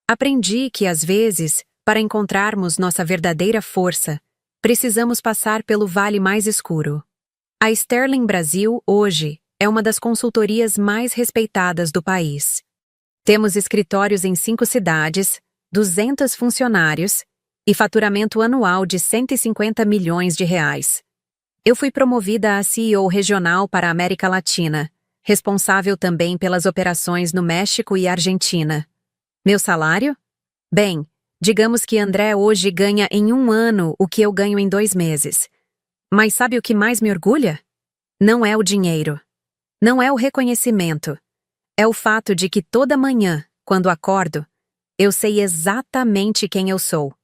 Aprendi que, às vezes, para encontrarmos nossa verdadeira força, precisamos passar pelo vale mais escuro. A Sterling Brasil, hoje, é uma das consultorias mais respeitadas do país. Temos escritórios em 5 cidades, 200 funcionários e faturamento anual de 150 milhões de reais. Eu fui promovida a CEO regional para a América Latina, responsável também pelas operações no México e Argentina. Meu salário? Bem, digamos que André hoje ganha em 1 ano o que eu ganho em 2 meses. Mas sabe o que mais me orgulha? Não é o dinheiro. Não é o reconhecimento. É o fato de que toda manhã, quando acordo, eu sei exatamente quem eu sou.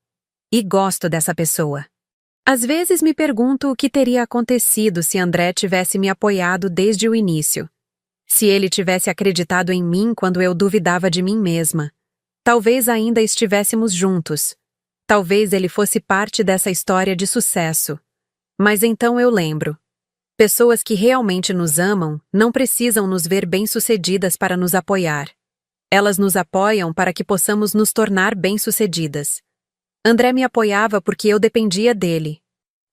E gosto dessa pessoa. Às vezes me pergunto o que teria acontecido se André tivesse me apoiado desde o início. Se ele tivesse acreditado em mim quando eu duvidava de mim mesma. Talvez ainda estivéssemos juntos. Talvez ele fosse parte dessa história de sucesso. Mas então eu lembro. Pessoas que realmente nos amam não precisam nos ver bem-sucedidas para nos apoiar. Elas nos apoiam para que possamos nos tornar bem-sucedidas. André me apoiava porque eu dependia dele.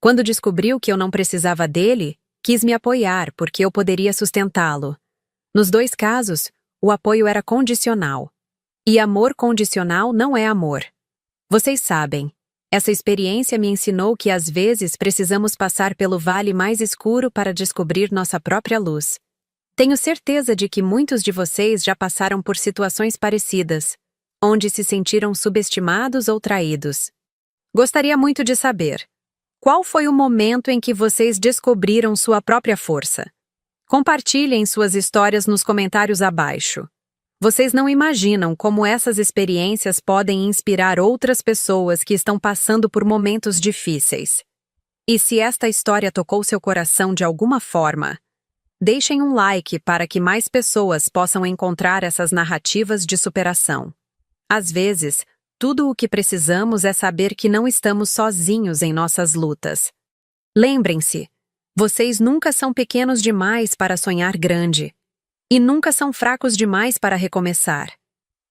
Quando descobriu que eu não precisava dele, quis me apoiar porque eu poderia sustentá-lo. Nos 2 casos, o apoio era condicional. E amor condicional não é amor. Vocês sabem, essa experiência me ensinou que às vezes precisamos passar pelo vale mais escuro para descobrir nossa própria luz. Tenho certeza de que muitos de vocês já passaram por situações parecidas, onde se sentiram subestimados ou traídos. Gostaria muito de saber, qual foi o momento em que vocês descobriram sua própria força? Compartilhem suas histórias nos comentários abaixo. Vocês não imaginam como essas experiências podem inspirar outras pessoas que estão passando por momentos difíceis. E se esta história tocou seu coração de alguma forma, deixem um like para que mais pessoas possam encontrar essas narrativas de superação. Às vezes, tudo o que precisamos é saber que não estamos sozinhos em nossas lutas. Lembrem-se, vocês nunca são pequenos demais para sonhar grande. E nunca são fracos demais para recomeçar.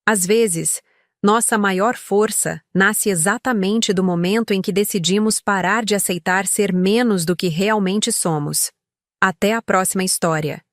Às vezes, nossa maior força nasce exatamente do momento em que decidimos parar de aceitar ser menos do que realmente somos. Até a próxima história.